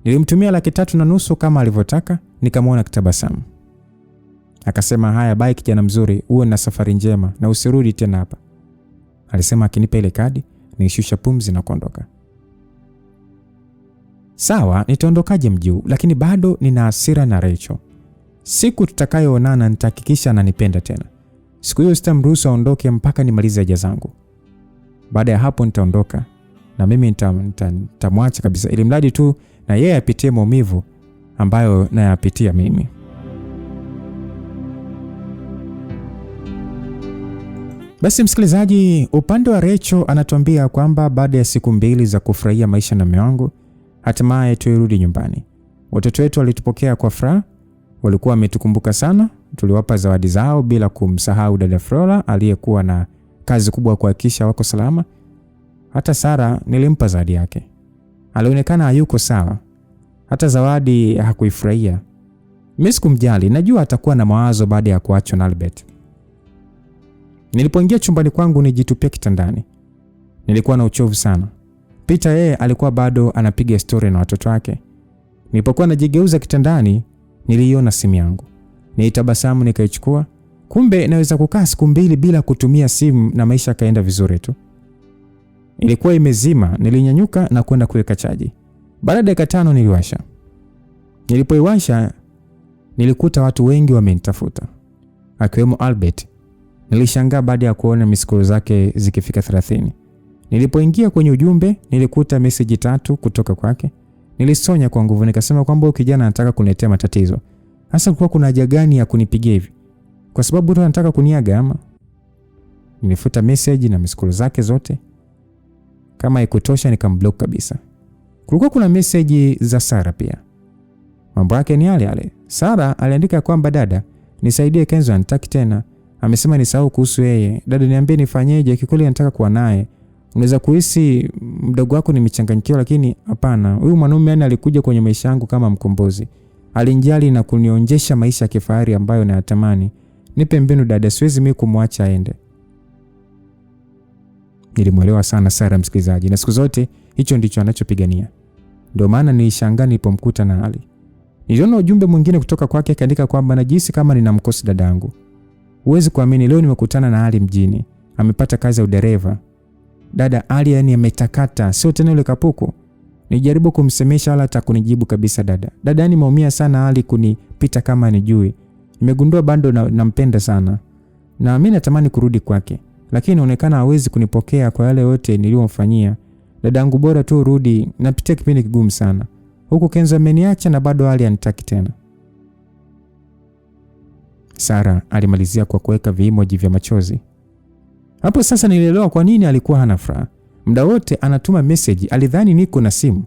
Nilimtumia 3.5 kama alivyotaka, nikamwona kitabasamu. Akasema, "Haya, bye kijana mzuri, uwe na safari njema na usirudi tena hapa." Alisema akinipa ile kadi, nilishusha pumzi na kuondoka. Sawa, nitaondokaje mjuu, lakini bado nina hasira na Rachel. Siku tutakayoonana nitahakikisha ananipenda tena. Siku hiyo sitamruhusu aondoke mpaka nimalize haja zangu. Baada ya hapo nitaondoka na mimi nitamwacha kabisa, ili mradi tu na yeye apitie maumivu ambayo nayapitia mimi. Basi msikilizaji, upande wa Rachel anatuambia kwamba baada ya siku 2 za kufurahia maisha na mume wangu, hatimaye tuirudi nyumbani. Watoto wetu walitupokea kwa furaha, walikuwa wametukumbuka sana, tuliwapa zawadi zao bila kumsahau dada Flora aliyekuwa na kazi kubwa kuhakikisha wako salama. Hata Sara nilimpa zawadi yake. Alionekana hayuko sawa. Hata zawadi hakuifurahia. Mimi sikumjali, najua atakuwa na mawazo baada ya kuachwa na Albert. Nilipoingia chumbani kwangu nijitupia kitandani. Nilikuwa na uchovu sana. Peter yeye alikuwa bado anapiga story na watoto wake. Nilipokuwa najigeuza kitandani, niliiona simu yangu. Nilitabasamu nikaichukua. Kumbe naweza kukaa siku 2 bila kutumia simu na maisha kaenda vizuri tu. Ilikuwa imezima, nilinyanyuka na kwenda kuweka chaji. Baada ya dakika 5 niliwasha. Nilipoiwasha nilikuta watu wengi wamenitafuta, akiwemo Albert. Nilishangaa baada ya kuona miskolo zake zikifika 30. Nilipoingia kwenye ujumbe nilikuta message 3 kutoka kwake. Nilisonya kwa nguvu nikasema kwamba kijana anataka kuniletea matatizo. Hasa kulikuwa kuna haja gani ya kunipigia hivi? Kwa sababu tu anataka kuniaga ama? Nilifuta message na miskolo zake zote. Kama ikutosha nikamblock kabisa. Kulikuwa kuna message za Sara pia. Mambo yake ni yale. Sara aliandika kwamba, "Dada, nisaidie, Kenzo anataka tena. Amesema nisahau kuhusu yeye. Dada, niambie nifanyeje? Kikweli nataka kuwa naye. Unaweza kuhisi mdogo wako ni michanganyikiwa, lakini hapana. Huyu mwanaume alikuja kwenye maisha yangu kama mkombozi. Alinijali na kunionjesha maisha ya kifahari ambayo nayatamani. Nipe mbinu dada, siwezi mimi kumwacha aende." Nilimwelewa sana Sara msikilizaji, na siku zote hicho ndicho anachopigania. Ndio maana nilishangaa nilipomkuta na Ali. Niliona ujumbe mwingine kutoka kwake akaandika kwamba, "Najisi kama ninamkosa dadangu. Huwezi kuamini, leo nimekutana na Ali mjini. Amepata kazi ya udereva. Dada, Ali yani ametakata, sio tena yule kapuku." Nijaribu kumsemesha wala hata kunijibu kabisa dada. Dada yani maumia sana Ali kunipita kama nijui. Nimegundua bado nampenda sana. Na mimi natamani kurudi kwake. Lakini inaonekana hawezi kunipokea kwa yale yote niliyomfanyia. Dadangu, bora tu rudi, napitia kipindi kigumu sana. Huku Kenzo ameniacha na bado Ali anitaki tena. Sara alimalizia kwa kuweka vimoji vya machozi. Hapo sasa nilielewa kwa nini alikuwa hana furaha. Muda wote anatuma message, alidhani niko na simu.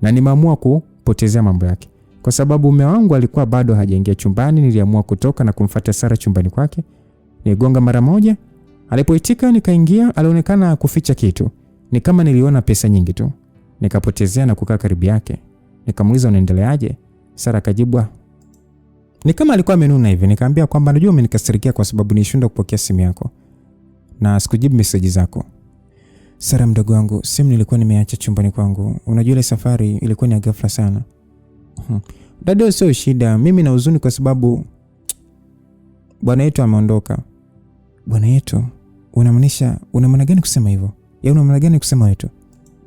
Na nimeamua kupotezea mambo yake. Kwa sababu mume wangu alikuwa bado hajaingia chumbani, niliamua kutoka na kumfuata Sara chumbani kwake. Niligonga mara moja. Alipoitika nikaingia, alionekana kuficha kitu. Ni kama niliona pesa nyingi tu. Nikapotezea na kukaa karibu yake. Nikamuuliza, "Unaendeleaje?" Sara akajibu, ni kama alikuwa amenuna hivi. Nikamwambia kwamba najua umenikasirikia kwa sababu nilishindwa kupokea simu yako na sikujibu message zako. "Sara mdogo wangu, simu nilikuwa nimeacha chumbani kwangu. Unajua ile safari ilikuwa ni ghafla sana." "Dada, sio shida. Mimi na huzuni kwa sababu bwana yetu ameondoka." "Bwana yetu? Una maana gani kusema hivyo? Ya una maana gani kusema yetu?"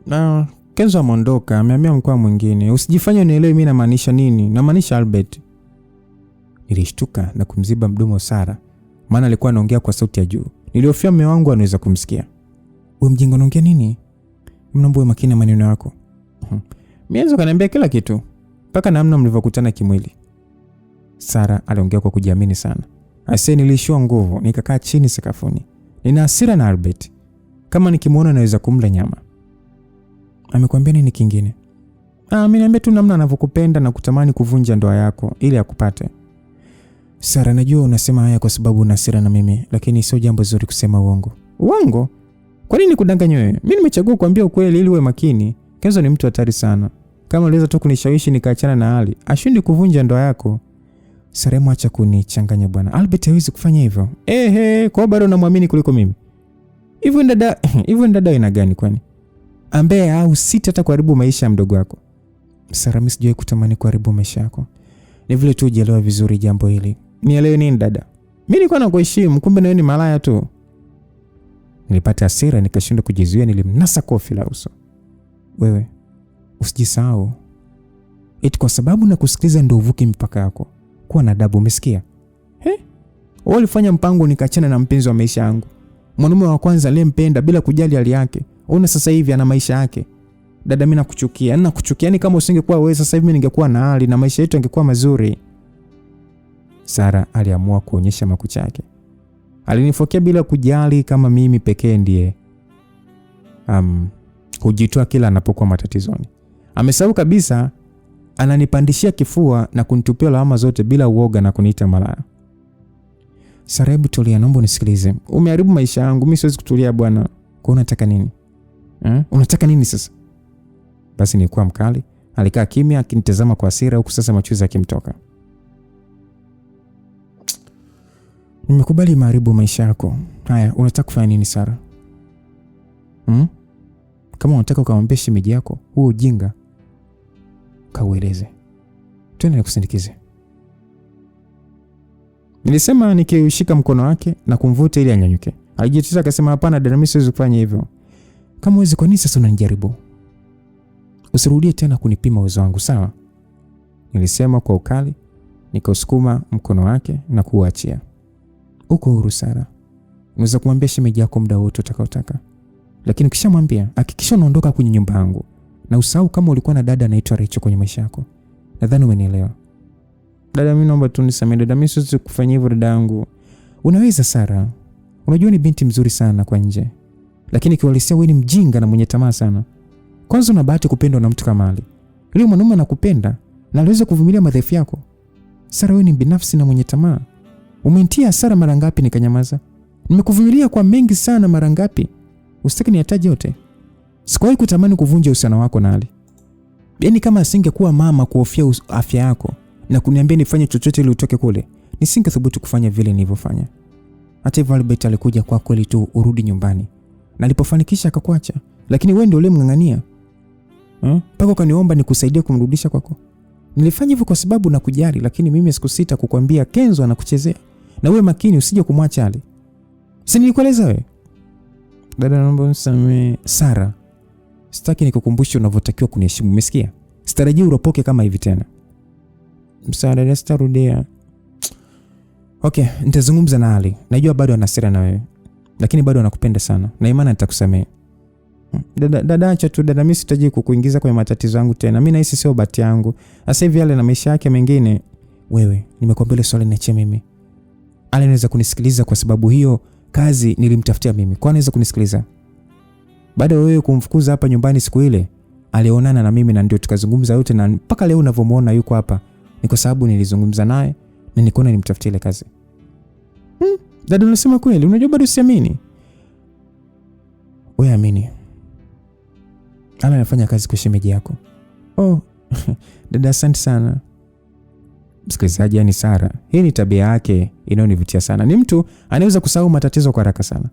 "Na Kenzo ameondoka, amehamia mkoa mwingine. Usijifanye unielewe mimi namaanisha nini. Namaanisha Albert." Nilishtuka na kumziba mdomo Sara, maana alikuwa anaongea kwa sauti ya juu. Nilihofia mume wangu anaweza kumsikia. "Wewe mjinga, unaongea nini? Mnaomba makini maneno yako." "Mimi kaniambia kila kitu, mpaka namna mlivyokutana kimwili." Sara aliongea kwa kujiamini sana. Ase nilishiwa nguvu, nikakaa chini sakafuni. Nina hasira na Albert. Kama nikimuona naweza kumla nyama. "Amekwambia nini kingine?" Mimi niambia tu namna anavyokupenda na kutamani kuvunja ndoa yako ili akupate." "Sara, najua unasema haya kwa sababu una hasira na mimi, lakini sio jambo zuri kusema uongo." "Uongo? Kwa nini kudanganya wewe? Mimi nimechagua kuambia ukweli ili uwe makini. Kenzo ni mtu hatari sana. Kama aliweza tu kunishawishi nikaachana na Ali, ashindi kuvunja ndoa yako." Saremu, acha kunichanganya bwana. Albert hawezi kufanya hivyo. Kwa bado unamwamini kuliko mimi. Hivyo dada ina gani kwani? Ambaye au sita hata kuharibu maisha ya mdogo wako. Sara, mimi sijawahi kutamani kuharibu maisha yako. Ni vile tu hujaelewa vizuri jambo hili. Nielewe nini dada? Mimi nilikuwa nakuheshimu, kumbe na wewe ni malaya tu. Nilipata hasira nikashindwa kujizuia, nilimnasa kofi la uso. Wewe usijisahau. Eti kwa sababu na kusikiliza ndio uvuke mipaka yako. Kuwa na adabu, umesikia? Wewe ulifanya mpango nikachana na mpenzi wa maisha yangu. Mwanaume wa kwanza aliyempenda bila kujali hali yake. Ona sasa hivi ana maisha yake. Dada, mimi nakuchukia. Ni kama usingekuwa wewe sasa hivi mimi ningekuwa na hali na maisha yetu yangekuwa mazuri. Sara aliamua kuonyesha makucha yake. Alinifokea bila kujali kama mimi pekee ndiye hujitoa kila anapokuwa matatizoni. Amesahau kabisa ananipandishia kifua na kunitupia lawama zote bila uoga na kuniita malaya. Sara, hebu tulia, naomba unisikilize. Umeharibu maisha yangu, mimi siwezi kutulia bwana. Kwa unataka nini? Unataka nini sasa? Basi nilikuwa mkali. Alikaa kimya akinitazama kwa hasira huku sasa machozi yakimtoka. Nimekubali maharibu maisha yako. Haya, unataka kufanya nini Sara? Kama unataka ukamwambia shemeji yako huo ujinga, kaueleze. Twende nikusindikize. Nilisema nikishika mkono wake na kumvuta ili anyanyuke. Alijitetea akasema, hapana dada, mimi siwezi kufanya hivyo. Kama uwezi, kwa nini sasa unanijaribu? Usirudie tena kunipima uwezo wangu, sawa? Nilisema kwa ukali, nikausukuma mkono wake na kuuachia. Uko huru Sara. Unaweza kumwambia shemeji yako muda wote utakaotaka. Lakini ukishamwambia, hakikisha unaondoka kwenye nyumba yangu. Na usahau kama ulikuwa na dada anaitwa Rachel kwenye maisha yako. Nadhani umenielewa. Dada, mimi naomba tu nisamehe dada, mimi siwezi kufanya hivyo dada yangu. Unaweza Sara. Unajua ni binti mzuri sana kwa nje. Lakini kiuhalisia wewe ni mjinga na mwenye tamaa sana. Kwanza una bahati kupendwa na mtu kama Ali. Yule mwanaume anakupenda na anaweza kuvumilia madhaifu yako. Sara, wewe ni binafsi na mwenye tamaa. Umenitia hasara mara ngapi nikanyamaza? Nimekuvumilia kwa mengi sana mara ngapi? Usitaki niyataje yote? Sikuwahi kutamani kuvunja uhusiano wako na Ali. Yaani kama asingekuwa mama kuhofia afya yako na kuniambia nifanye chochote ili utoke kule, nisingethubutu kufanya vile nilivyofanya. Hata hivyo Albert alikuja kwa kweli tu urudi nyumbani. Na alipofanikisha akakuacha. Lakini wewe ndio ulimng'ang'ania. Mpaka ukaniomba nikusaidie kumrudisha kwako. Nilifanya hivyo kwa sababu nakujali, lakini mimi sikusita kukwambia Kenzo anakuchezea. Na wewe makini usije kumwacha Ali. Si nilikueleza wewe? Dada, naomba unisamehe. Sara, sitaki nikukumbushe unavyotakiwa kuniheshimu, umesikia? Sitarajii uropoke kama hivi tena. Msaada, dada, sitarudia. Okay, nitazungumza na Ali. Najua bado ana hasira na wewe. Lakini bado anakupenda sana. Na imani nitakusamehe. Dada, acha tu dada, mimi sitaji kukuingiza kwenye matatizo yangu tena. Mimi nahisi sio bahati yangu. Sasa hivi Ale na maisha yake mengine. Wewe, nimekwambia ile swali niachie mimi. Ale anaweza kunisikiliza kwa sababu hiyo kazi nilimtafutia mimi. Kwa anaweza kunisikiliza? Baada ya wewe kumfukuza hapa nyumbani siku ile, alionana na mimi na ndio tukazungumza yote, na mpaka leo unavyomuona yuko hapa ni kwa sababu nilizungumza naye na nikaona nimtafutie ile kazi. Dada, unasema kweli? Unajua bado siamini. Wewe amini. Ale anafanya kazi kwa shemeji yako. Dada, asante sana. Msikilizaji, yani Sara, hii ni tabia yake inayonivutia sana. Ni mtu anaweza kusahau matatizo kwa haraka sana.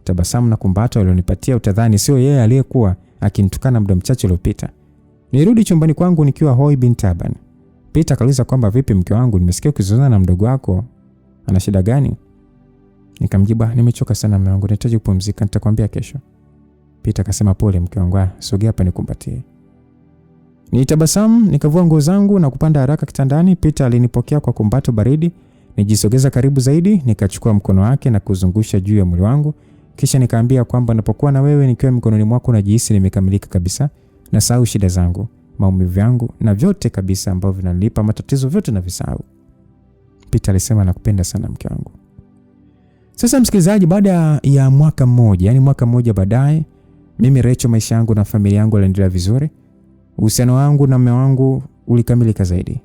Tabasamu na kumbato alionipatia utadhani sio yeye aliyekuwa akinitukana muda mchache uliopita. Nirudi chumbani kwangu nikiwa hoi bin taban. Peter akauliza kwamba vipi mke wangu, nimesikia ukizozana na mdogo wako. Ana shida gani? Nikamjibu, nimechoka sana mume wangu, nahitaji kupumzika, nitakwambia kesho. Peter akasema, pole mke wangu, sogea hapa nikumbatie. Nitabasamu, nikavua nguo zangu na kupanda haraka kitandani. Peter alinipokea kwa kumbato baridi. Nijisogeza karibu zaidi, nikachukua mkono wake na kuzungusha juu ya mwili wangu. Kisha nikaambia kwamba napokuwa na wewe nikiwa mikononi mwako najihisi nimekamilika kabisa. Nasahau shida zangu, maumivu yangu na vyote kabisa ambavyo vinanipa matatizo vyote na visahau. Peter alisema, nakupenda sana mke wangu. Sasa msikilizaji, baada ya mwaka mmoja baadaye, mimi Rachel, maisha yangu na familia yangu yaliendelea vizuri. Uhusiano wangu na mume wangu ulikamilika zaidi.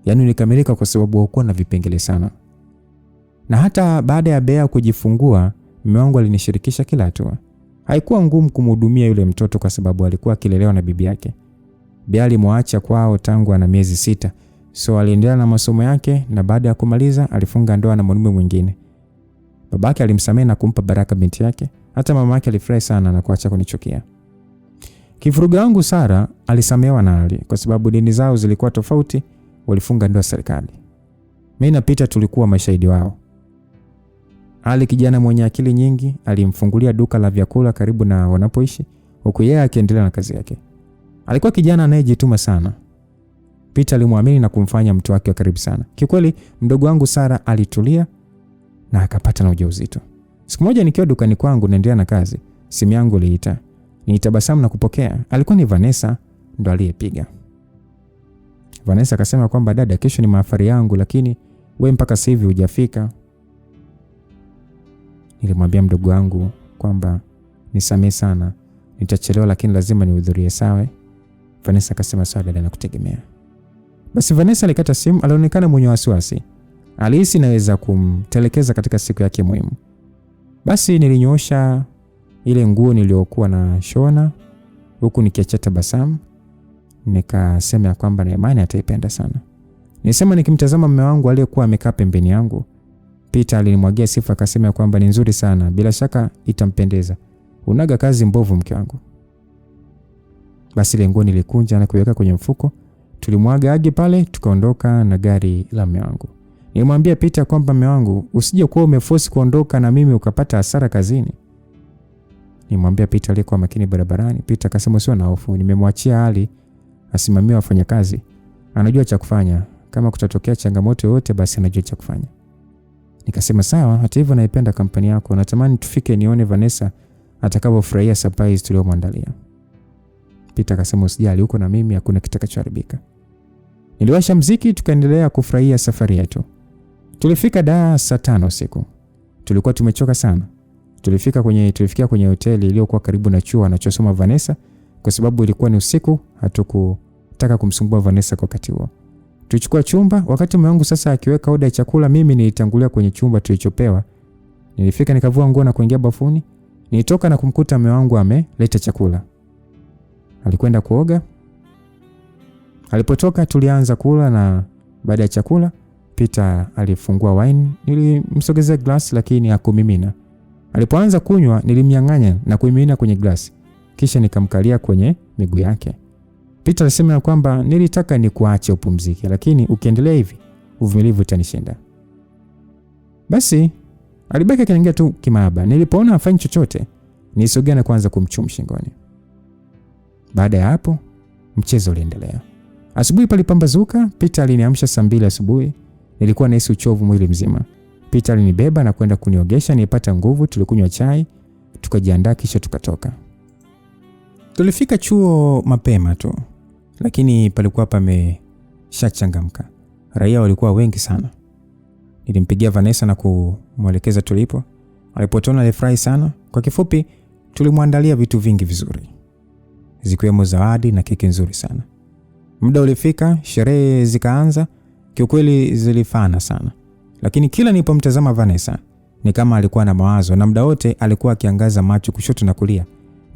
Yaani ulikamilika kwa sababu hakuwa na vipengele sana. Na hata baada ya Bea kujifungua, mume wangu alinishirikisha kila hatua. Haikuwa ngumu kumhudumia yule mtoto kwa sababu alikuwa akilelewa na bibi yake. Bea alimwacha kwao tangu ana miezi 6. So aliendelea na masomo yake na baada ya kumaliza alifunga ndoa na mwanaume mwingine. Babake alimsamehe na kumpa baraka binti yake. Hata mama yake alifurahi sana na kuacha kunichukia. Kifuruga wangu Sara alisamehewa na Ali kwa sababu dini zao zilikuwa tofauti, walifunga ndoa serikali. Mimi na Peter tulikuwa mashahidi wao. Ali kijana mwenye akili nyingi alimfungulia duka la vyakula karibu na wanapoishi, huku yeye akiendelea na kazi yake. Alikuwa kijana anayejituma sana. Peter alimwamini na kumfanya mtu wake wa karibu sana. Kikweli mdogo wangu Sara alitulia na akapata na ujauzito. Siku moja nikiwa dukani kwangu naendelea na kazi, simu yangu iliita. Nilitabasamu na kupokea. Alikuwa ni Vanessa, ndo aliyepiga. Vanessa akasema kwamba dada, kesho ni mahafali yangu lakini wewe mpaka sasa hivi hujafika. Nilimwambia mdogo wangu kwamba nisamehe sana, nitachelewa lakini lazima nihudhurie, sawa? Vanessa akasema sawa dada, nakutegemea. Basi Vanessa alikata simu. Alionekana mwenye wasiwasi. Alihisi naweza kumtelekeza katika siku yake muhimu. Basi nilinyoosha ile nguo niliyokuwa na shona huku nikiacha tabasamu. Nikasema kwamba na imani ataipenda sana. Nilisema nikimtazama mume wangu aliyekuwa amekaa pembeni yangu. Peter alinimwagia sifa akasema kwamba ni nzuri sana, bila shaka itampendeza. Unaga kazi mbovu mke wangu. Basi ile nguo nilikunja na kuiweka kwenye mfuko. Tulimwaga agi pale tukaondoka na gari la mume wangu. Nilimwambia Peter kwamba mume wangu, usije kuwa umeforce kuondoka na mimi ukapata hasara kazini. Nilimwambia Peter alikuwa makini barabarani. Peter akasema sio na hofu, nimemwachia hali asimamie wafanyakazi. Anajua cha kufanya. Kama kutatokea changamoto yoyote basi anajua cha kufanya. Nikasema sawa, hata hivyo naipenda kampani yako. Natamani tufike nione Vanessa atakapofurahia surprise tuliyomwandalia. Peter akasema usijali, uko na mimi, hakuna kitakachoharibika. Niliwasha muziki tukaendelea kufurahia safari yetu. Tulifika Dar saa 5 usiku. Tulikuwa tumechoka sana. Tulifikia kwenye hoteli iliyokuwa karibu na chuo anachosoma Vanessa kwa sababu ilikuwa ni usiku, hatukutaka kumsumbua Vanessa kwa wakati huo. Tulichukua chumba. Wakati mume wangu sasa akiweka oda ya chakula, mimi nilitangulia kwenye chumba tulichopewa. Nilifika nikavua nguo na kuingia bafuni. Nilitoka na kumkuta mume wangu ameleta chakula. Alikwenda kuoga. Alipotoka tulianza kula na baada ya chakula Peter alifungua wine. Nilimsogezea glass lakini hakumimina. Alipoanza kunywa nilimnyang'anya na kuimimina kwenye glass. Kisha nikamkalia kwenye miguu yake. Peter alisema kwamba nilitaka nikuache upumzike lakini ukiendelea hivi uvumilivu utanishinda. Basi alibaki akiniangalia tu kimahaba. Nilipoona hafanyi chochote, nilisogea na kuanza kumchuma shingoni. Baada ya hapo mchezo uliendelea. Asubuhi palipambazuka. Peter aliniamsha saa 2 asubuhi. Nilikuwa nahisi uchovu mwili mzima. Peter alinibeba na kwenda kuniogesha, nilipata nguvu. Tulikunywa chai, tukajiandaa kisha tukatoka. Tulifika chuo mapema tu, lakini palikuwa pameshachangamka. Raia walikuwa wengi sana. Nilimpigia Vanessa na kumwelekeza tulipo. Alipotona alifurahi sana. Kwa kifupi, tulimwandalia vitu vingi vizuri, zikiwemo zawadi na keki nzuri sana. Muda ulifika, sherehe zikaanza. Kiukweli zilifana sana. Lakini kila nilipomtazama Vanessa ni kama alikuwa na mawazo na muda wote alikuwa akiangaza macho kushoto na kulia.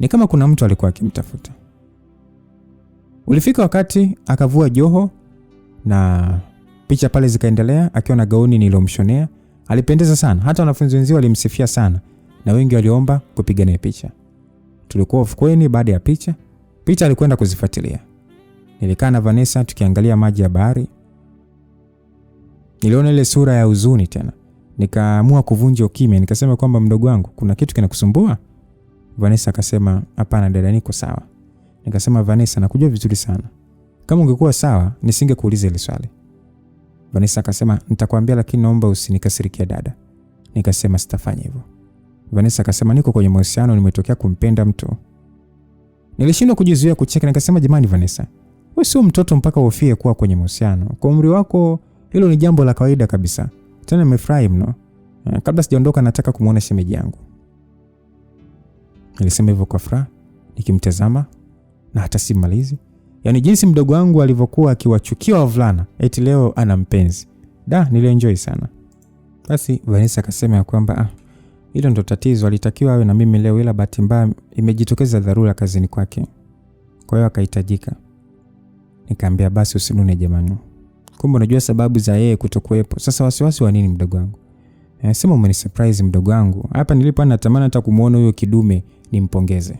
Ni kama kuna mtu alikuwa akimtafuta. Ulifika wakati akavua joho na picha pale zikaendelea akiwa na gauni nilomshonea. Alipendeza sana. Hata wanafunzi wenzao walimsifia sana na wengi waliomba kupiga naye picha. Tulikuwa ufukweni baada ya picha. Peter alikwenda kuzifuatilia. Nilikaa na Vanessa tukiangalia maji ya bahari. Niliona ile sura ya huzuni tena. Nikaamua kuvunja ukimya. Nikasema kwamba mdogo wangu, kuna kitu kinakusumbua? Vanessa akasema hapana dada, niko sawa. Nikasema Vanessa, nakujua vizuri sana. Kama ungekuwa sawa nisingekuuliza ile swali. Vanessa akasema nitakwambia lakini naomba usinikasirikie dada. Nikasema sitafanya hivyo. Vanessa akasema niko kwenye mahusiano, nimetokea kumpenda mtu. Nilishindwa kujizuia kucheka. Nikasema jamani Vanessa, wewe sio mtoto mpaka ufie kuwa kwenye mahusiano. Kwa umri wako hilo ni jambo la kawaida kabisa. Tena nimefurahi mno. Kabla sijaondoka nataka kumuona shemeji yangu. Nilisema hivyo kwa furaha nikimtazama na hata simalizi. Yaani jinsi mdogo wangu alivyokuwa akiwachukia wavulana eti leo ana mpenzi. Nilienjoy sana. Basi Vanessa akasema kwamba hilo ndo tatizo, alitakiwa awe na mimi leo ila bahati mbaya imejitokeza dharura kazini kwake. Kwa hiyo akahitajika. Nikamwambia basi usinune jamani. kumbe unajua sababu za yeye kutokuwepo. Sasa wasiwasi wa nini mdogo wangu? Sema umeni surprise mdogo wangu. Hapa nilipo natamani hata kumuona huyo kidume nimpongeze.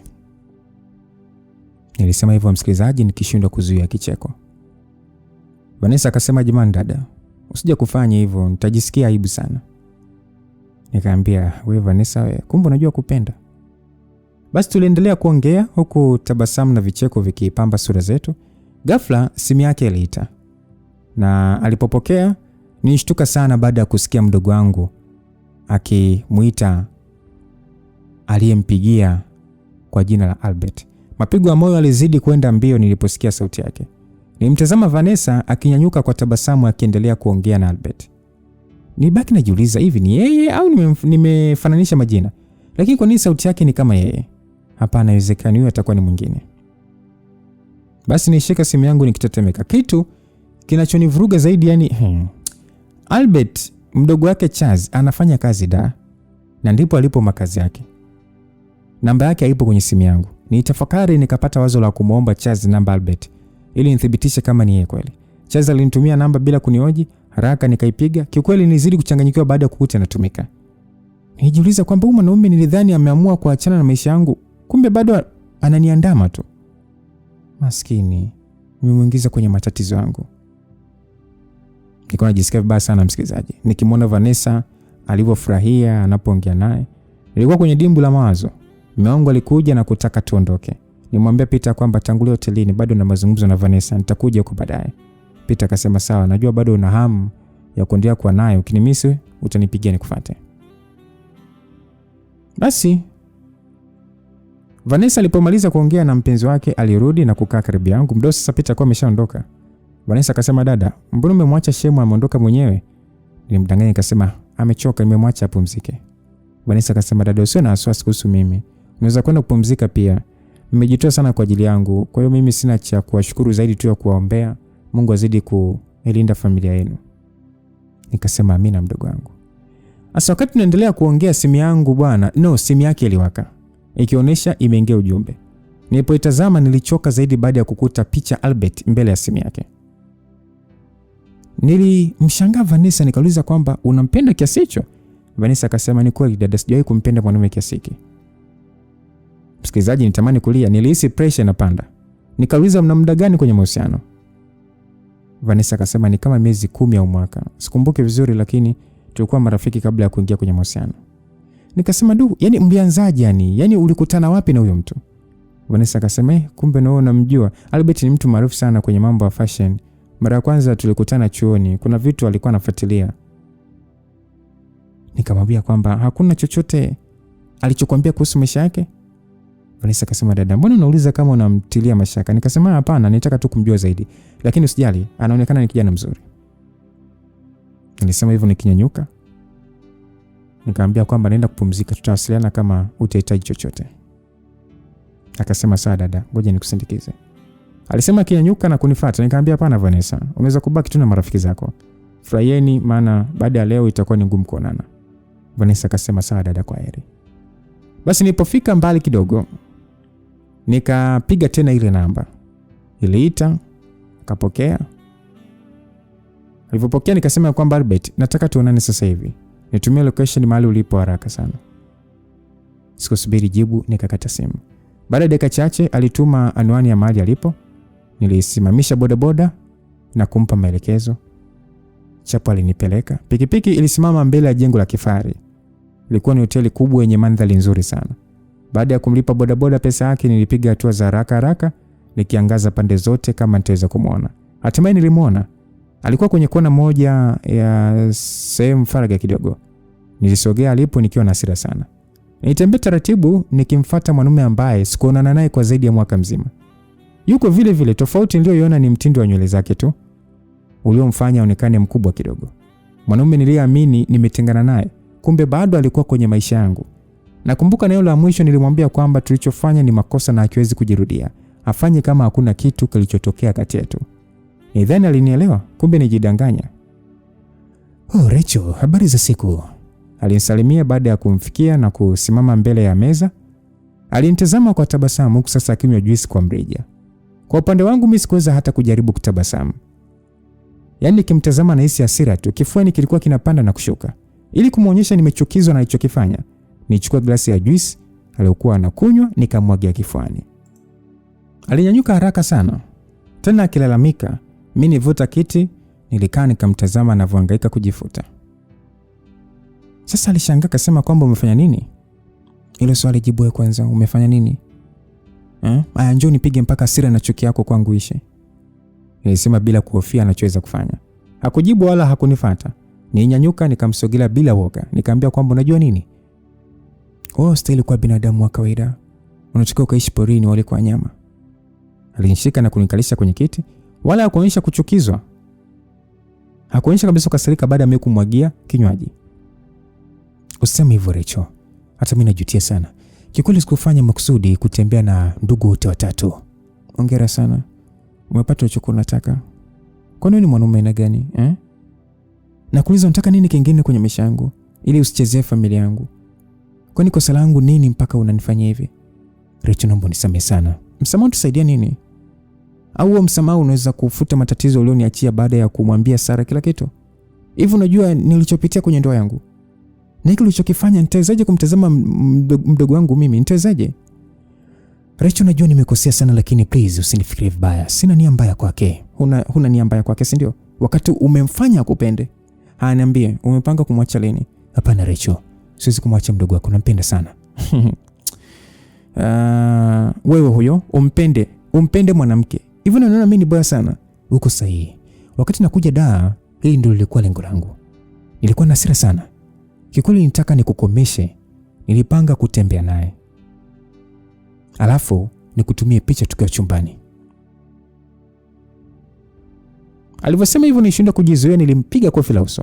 Nilisema hivyo msikilizaji, nikishindwa kuzuia kicheko. Vanessa akasema, jamani dada, usije kufanya hivyo, nitajisikia aibu sana. Nikamwambia, wewe Vanessa wewe, kumbe unajua kupenda. Basi tuliendelea kuongea huku tabasamu na vicheko vikipamba sura zetu. Ghafla simu yake iliita. Na alipopokea nilishtuka sana baada ya kusikia mdogo wangu akimuita aliyempigia kwa jina la Albert. Mapigo ya moyo yalizidi kwenda mbio niliposikia sauti yake. Nilimtazama Vanessa akinyanyuka kwa tabasamu akiendelea kuongea na Albert. Nibaki najiuliza, hivi ni yeye au nimefananisha majina? Lakini kwa nini sauti yake ni kama yeye? Hapana, haiwezekani, huyo atakuwa ni mwingine. Basi nishika simu yangu nikitetemeka. Kitu kinachonivuruga zaidi Albert mdogo wake Charles anafanya kazi da, na ndipo alipo makazi yake. Namba yake haipo kwenye simu yangu. Nitafakari nikapata wazo la kumuomba Charles namba Albert ili nithibitishe kama ni yeye kweli. Charles alinitumia namba bila kunioji, haraka nikaipiga. Kiukweli nilizidi kuchanganyikiwa baada ya kukuta inatumika. Nijiuliza kwamba huyu mwanaume nilidhani ameamua kuachana na maisha yangu, kumbe bado ananiandama tu. Maskini, nimemuingiza kwenye matatizo yangu. Nilikuwa najisikia vibaya sana msikilizaji. Nikimwona Vanessa alivyofurahia anapoongea naye, nilikuwa kwenye dimbu la mawazo. Mume wangu alikuja na kutaka tuondoke. Nimwambia Peter kwamba tangulia hotelini, bado na mazungumzo na Vanessa, nitakuja huko baadaye. Peter akasema sawa, najua bado una hamu ya kuendelea kuwa naye, ukinimisi utanipigia nikufuate. Basi Vanessa alipomaliza kuongea na mpenzi wake alirudi na kukaa karibu yangu. Mdo sasa Peter alikuwa ameshaondoka. Vanessa akasema, dada, mbona umemwacha Shemu ameondoka mwenyewe? Nilimdanganya nikasema amechoka, nimemwacha apumzike. Vanessa akasema, dada, usio na wasiwasi kuhusu mimi. Unaweza kwenda kupumzika pia. Mmejitoa sana kwa ajili yangu. Kwa hiyo mimi sina cha kuwashukuru zaidi tu ya kuwaombea Mungu azidi kuilinda familia yenu. Nikasema amina mdogo wangu. Asa wakati tunaendelea kuongea simu yangu simu yake iliwaka, ikionyesha imeingia ujumbe. Nilipoitazama nilichoka zaidi baada ya kukuta picha Albert mbele ya simu yake. Nilimshangaa Vanessa nikauliza kwamba unampenda kiasi hicho? Vanessa akasema, ni kweli dada, sijawahi kumpenda mwanamume kiasi hiki. Msikilizaji, nitamani kulia, nilihisi pressure inapanda. Nikauliza, mna muda gani kwenye mahusiano? Vanessa akasema ni kama miezi 10 au mwaka. Sikumbuki vizuri, lakini tulikuwa marafiki kabla ya kuingia kwenye mahusiano. Nikasema, yani mlianzaje yani ulikutana wapi na huyo mtu? Vanessa akasema, kumbe na wewe unamjua. Albert ni mtu maarufu sana kwenye mambo ya fashion. Mara ya kwanza tulikutana chuoni, kuna vitu alikuwa anafuatilia. Nikamwambia kwamba hakuna chochote alichokuambia kuhusu maisha yake? Vanessa akasema, dada, mbona unauliza kama unamtilia mashaka? Nikasema hapana, nitaka tu kumjua zaidi, lakini usijali, anaonekana ni kijana mzuri. Nilisema hivyo nikinyanyuka. Nikamwambia kwamba naenda kupumzika, tutawasiliana kama utahitaji chochote. Akasema sawa dada, ngoja nikusindikize. Alisema kinyanyuka na kunifuata. Nikamwambia hapana Vanessa, unaweza kubaki tu na marafiki zako. Furahieni, maana baada ya leo itakuwa ni ngumu kuonana. Vanessa akasema sawa dada, kwaheri. Basi nilipofika mbali kidogo, nikapiga tena ile namba. Iliita, akapokea. Alipopokea nikasema kwamba Albert, nataka tuonane sasa hivi. Nitumie location mahali ulipo haraka sana. Sikusubiri jibu, nikakata simu. Baada ya dakika chache alituma anwani ya mahali alipo. Nilisimamisha bodaboda na kumpa maelekezo. Chapo alinipeleka. Pikipiki ilisimama mbele ya jengo la kifahari. Ilikuwa ni hoteli kubwa yenye mandhari nzuri sana. Baada ya kumlipa bodaboda pesa yake, nilipiga hatua za haraka nikiangaza pande zote kama nitaweza kumuona. Hatimaye nilimuona. Alikuwa kwenye kona moja ya sehemu faraga kidogo. Nilisogea alipo nikiwa na hasira sana. Nilitembea taratibu nikimfuata mwanamume ambaye sikuonana naye kwa zaidi ya mwaka mzima. Yuko vile vile, tofauti niliyoiona ni mtindo wa nywele zake tu uliomfanya aonekane mkubwa kidogo. Mwanamume niliyeamini nimetengana naye, kumbe bado alikuwa kwenye maisha yangu. Nakumbuka neno la mwisho nilimwambia kwamba tulichofanya ni makosa na hakiwezi kujirudia. Afanye kama hakuna kitu kilichotokea kati yetu. Nidhani alinielewa, kumbe nijidanganya. Oh Rachel, habari za siku? Alinisalimia baada ya kumfikia na kusimama mbele ya meza. Alinitazama kwa tabasamu huku sasa akinywa juice kwa mrija. Kwa upande wangu mimi sikuweza hata kujaribu kutabasamu. Yaani nikimtazama nahisi hasira tu, kifuani kilikuwa kinapanda na kushuka. Ili kumuonyesha nimechukizwa na alichokifanya, nichukua glasi ya juice aliyokuwa anakunywa nikamwagia kifuani. Alinyanyuka haraka sana, tena akilalamika. Mimi nivuta kiti, nilikaa nikamtazama anavyohangaika kujifuta. Sasa alishangaa akasema kwamba umefanya nini? Hilo swali jibu wewe kwanza, umefanya nini? Aya njoo nipige mpaka hasira na chuki yako kwangu ishe. Nilisema bila kuhofia anachoweza kufanya. Hakujibu wala hakunifuata. Ninyanyuka nikamsogelea bila woga. Nikamwambia kwamba unajua nini? Stahili kwa binadamu wa kawaida. Unatakiwa kuishi porini wale kwa wanyama. Alinishika na kunikalisha kwenye kiti, wala hakuonyesha kuchukizwa. Hakuonyesha kabisa kukasirika baada ya mimi kumwagia kinywaji. Usiseme hivyo Rachel. Hata mimi najutia sana. Kikweli sikufanya makusudi kutembea na ndugu wote watatu. Hongera sana. Umepata ulichokuwa unataka. Kwa nini mwanaume aina gani? Nakuuliza unataka nini kingine kwenye maisha yangu ili usichezee familia yangu? Kwani kosa langu nini mpaka unanifanyia hivi? Rachel, naomba unisamehe sana. Msamaha tusaidia nini? Au huo msamaha unaweza kufuta matatizo ulioniachia baada ya kumwambia Sara kila kitu? Hivi unajua nilichopitia kwenye ndoa yangu? Na hiki ulichokifanya nitawezaje kumtazama mdogo wangu mimi? Nitawezaje? Rachel, najua nimekosea sana lakini please usinifikirie vibaya. Sina nia mbaya kwake. Huna nia mbaya kwake, si ndio? Wakati umemfanya akupende. Niambie, umepanga kumwacha lini? Hapana Rachel. Siwezi kumwacha mdogo wako, nampenda sana. Wewe huyo umpende mwanamke. Hivyo unaona mimi ni bora sana. Uko sahihi. Wakati nakuja Dar, hili ndio lilikuwa lengo langu. Nilikuwa na hasira sana. Kikweli nitaka nikukomeshe. Nilipanga kutembea naye. Alafu nikutumie picha tukiwa chumbani. Alivyosema hivyo nishinda kujizuia, nilimpiga kofi la uso.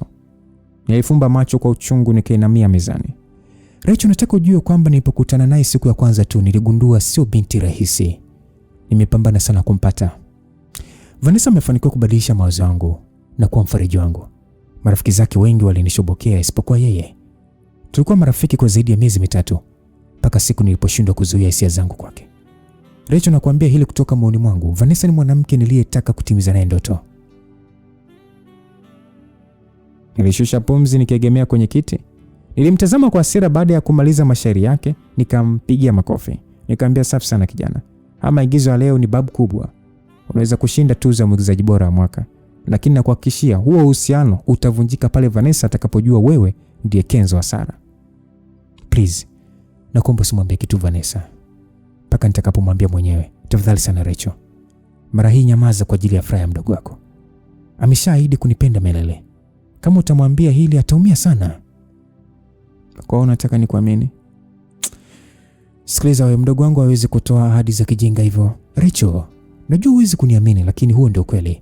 Nilifumba macho kwa uchungu nikainamia mezani. Rachel, nataka ujue kwamba nilipokutana naye siku ya kwanza tu niligundua sio binti rahisi. Nimepambana sana kumpata. Vanessa amefanikiwa kubadilisha mawazo yangu na kuwa mfariji wangu. Marafiki zake wengi walinishobokea isipokuwa yeye. Tulikuwa marafiki kwa zaidi ya miezi mitatu mpaka siku niliposhindwa kuzuia hisia zangu kwake. Rachel, nakwambia hili kutoka moyoni mwangu. Vanessa ni mwanamke niliyetaka kutimiza naye ndoto. Nilishusha pumzi nikiegemea kwenye kiti. Nilimtazama kwa hasira baada ya kumaliza mashairi yake, nikampigia makofi. Nikamwambia safi sana kijana. Ama igizo ya leo ni babu kubwa. Unaweza kushinda tuzo ya mwigizaji bora wa mwaka. Lakini nakuhakikishia huo uhusiano utavunjika pale Vanessa atakapojua wewe ndiye Kenzo wa Sara. Please, nakuomba usimwambie kitu Vanessa mpaka nitakapomwambia mwenyewe. Tafadhali sana Rachel. Mara hii nyamaza kwa ajili ya furaha ya mdogo wako. Ameshaahidi kunipenda milele. Kama utamwambia hili ataumia sana. Kwa hiyo nataka nikuamini. Sikiliza wewe, mdogo wangu hawezi kutoa ahadi za kijinga hivyo. Rachel, najua huwezi kuniamini lakini huo ndio kweli.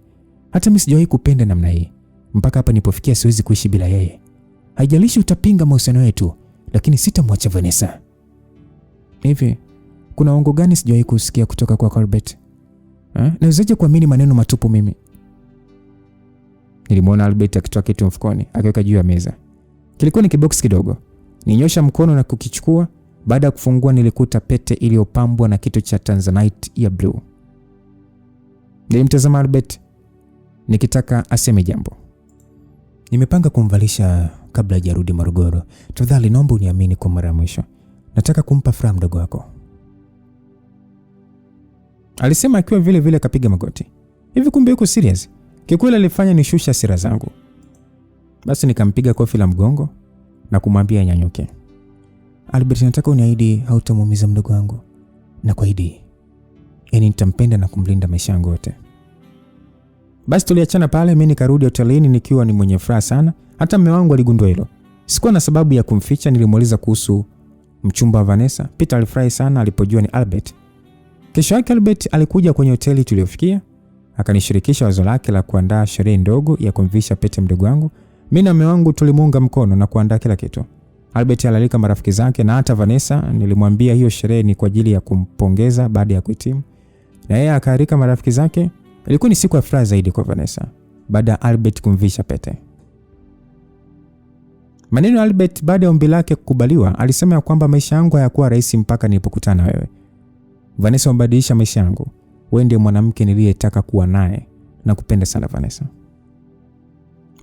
Hata mimi sijawahi kupenda namna hii. Mpaka hapa nilipofikia siwezi kuishi bila yeye. Haijalishi utapinga mahusiano yetu, lakini sitamwacha Vanessa. Hivi, kuna uongo gani sijawahi kusikia kutoka kwa Albert? Nawezaje kuamini maneno matupu mimi? Nilimwona Albert akitoa kitu mfukoni, akiweka juu ya meza. Kilikuwa ni kibox kidogo. Ninyosha mkono na kukichukua. Baada ya kufungua nilikuta pete iliyopambwa na kitu cha Tanzanite ya blue. Nilimtazama Albert nikitaka aseme jambo. Nimepanga kumvalisha kabla hajarudi Morogoro. Tafadhali naomba uniamini kwa mara ya mwisho. Nataka kumpa furaha mdogo wako. Alisema akiwa vile vile kapiga magoti. Hivi kumbe yuko serious? Kikweli alifanya nishusha hasira zangu. Basi nikampiga kofi la mgongo na kumwambia nyanyuke. Albert, nataka uniahidi hautamuumiza mdogo wangu. Na kuahidi, yaani nitampenda na kumlinda maisha yangu yote. Basi tuliachana pale, mimi nikarudi hotelini nikiwa ni mwenye furaha sana. Hata mume wangu aligundua hilo. Sikuwa na sababu ya kumficha, nilimuuliza kuhusu mchumba wa Vanessa. Peter alifurahi sana alipojua ni Albert. Kesho yake Albert alikuja kwenye hoteli tuliofikia, akanishirikisha wazo lake la kuandaa sherehe ndogo ya kumvisha pete mdogo wangu. Mimi na mume wangu tulimuunga mkono na kuandaa kila kitu. Albert alalika marafiki zake na hata Vanessa. Nilimwambia hiyo sherehe ni kwa ajili ya kumpongeza baada ya kuhitimu. Na yeye akaalika marafiki zake. Ilikuwa ni siku ya furaha zaidi kwa Vanessa baada ya Albert kumvisha pete. Maneno ya Albert baada ya ombi lake kukubaliwa, alisema ya kwamba maisha yangu hayakuwa rahisi mpaka nilipokutana na wewe. Vanessa, umebadilisha maisha yangu. Wewe ndiye mwanamke niliyetaka kuwa naye na kupenda sana Vanessa.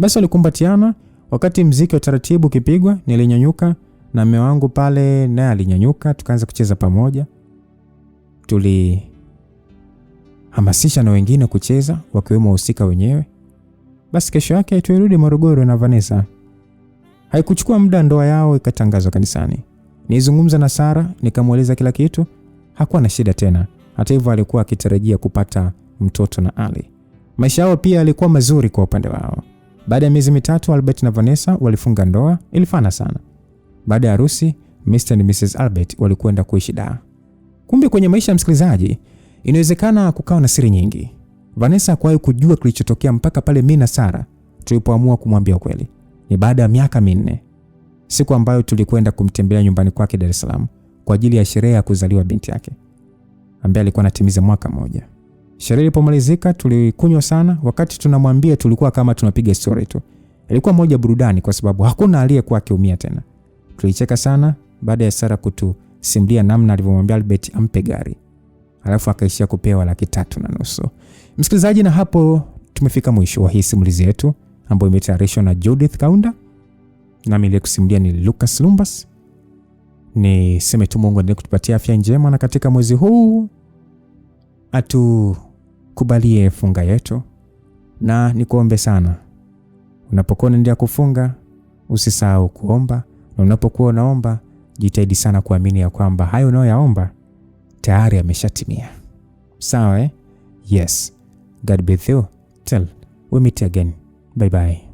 Basi walikumbatiana. Wakati mziki wa taratibu ukipigwa, nilinyanyuka na mume wangu pale naye alinyanyuka, tukaanza kucheza pamoja. Tulihamasisha na wengine kucheza, wakiwemo wahusika wenyewe. Basi kesho yake tulirudi Morogoro na Vanessa. Haikuchukua muda ndoa yao ikatangazwa kanisani. Nilizungumza na Sara, nikamweleza kila kitu. Hakuwa na shida tena. Hata hivyo alikuwa akitarajia kupata mtoto na Ali. Maisha yao pia yalikuwa mazuri kwa upande wao. Baada ya miezi mitatu Albert na Vanessa walifunga ndoa, ilifana sana. Baada ya harusi, Mr. and Mrs. Albert walikwenda kuishi Dar. Kumbe kwenye maisha ya msikilizaji, inawezekana kukawa na siri nyingi. Vanessa hakuwahi kujua kilichotokea mpaka pale mimi na Sara tulipoamua kumwambia ukweli. Ni baada ya miaka 4. Siku ambayo tulikwenda kumtembelea nyumbani kwake Dar es Salaam kwa ajili ya sherehe ya kuzaliwa binti yake, ambaye alikuwa anatimiza mwaka 1. Sherehe ilipomalizika tulikunywa sana. Wakati tunamwambia tulikuwa kama tunapiga story tu. Ilikuwa moja burudani kwa sababu hakuna aliyekuwa akiumia tena. Tulicheka sana baada ya Sara kutusimulia namna alivyomwambia Albert ampe gari. Alafu akaishia kupewa 3.5. Msikilizaji, na hapo tumefika mwisho wa hii simulizi yetu ambayo imetayarishwa na Judith Kaunda. Na mimi nilikusimulia ni Lucas Lumbas. Niseme tu Mungu aendelee kutupatia afya njema, na katika mwezi huu atukubalie funga yetu. Na nikuombe sana, unapokuwa unaendelea kufunga usisahau kuomba, na unapokuwa unaomba jitahidi sana kuamini ya kwamba hayo unayoyaomba tayari yameshatimia. Sawa Yes. God be with you. Till we meet again. Bye bye.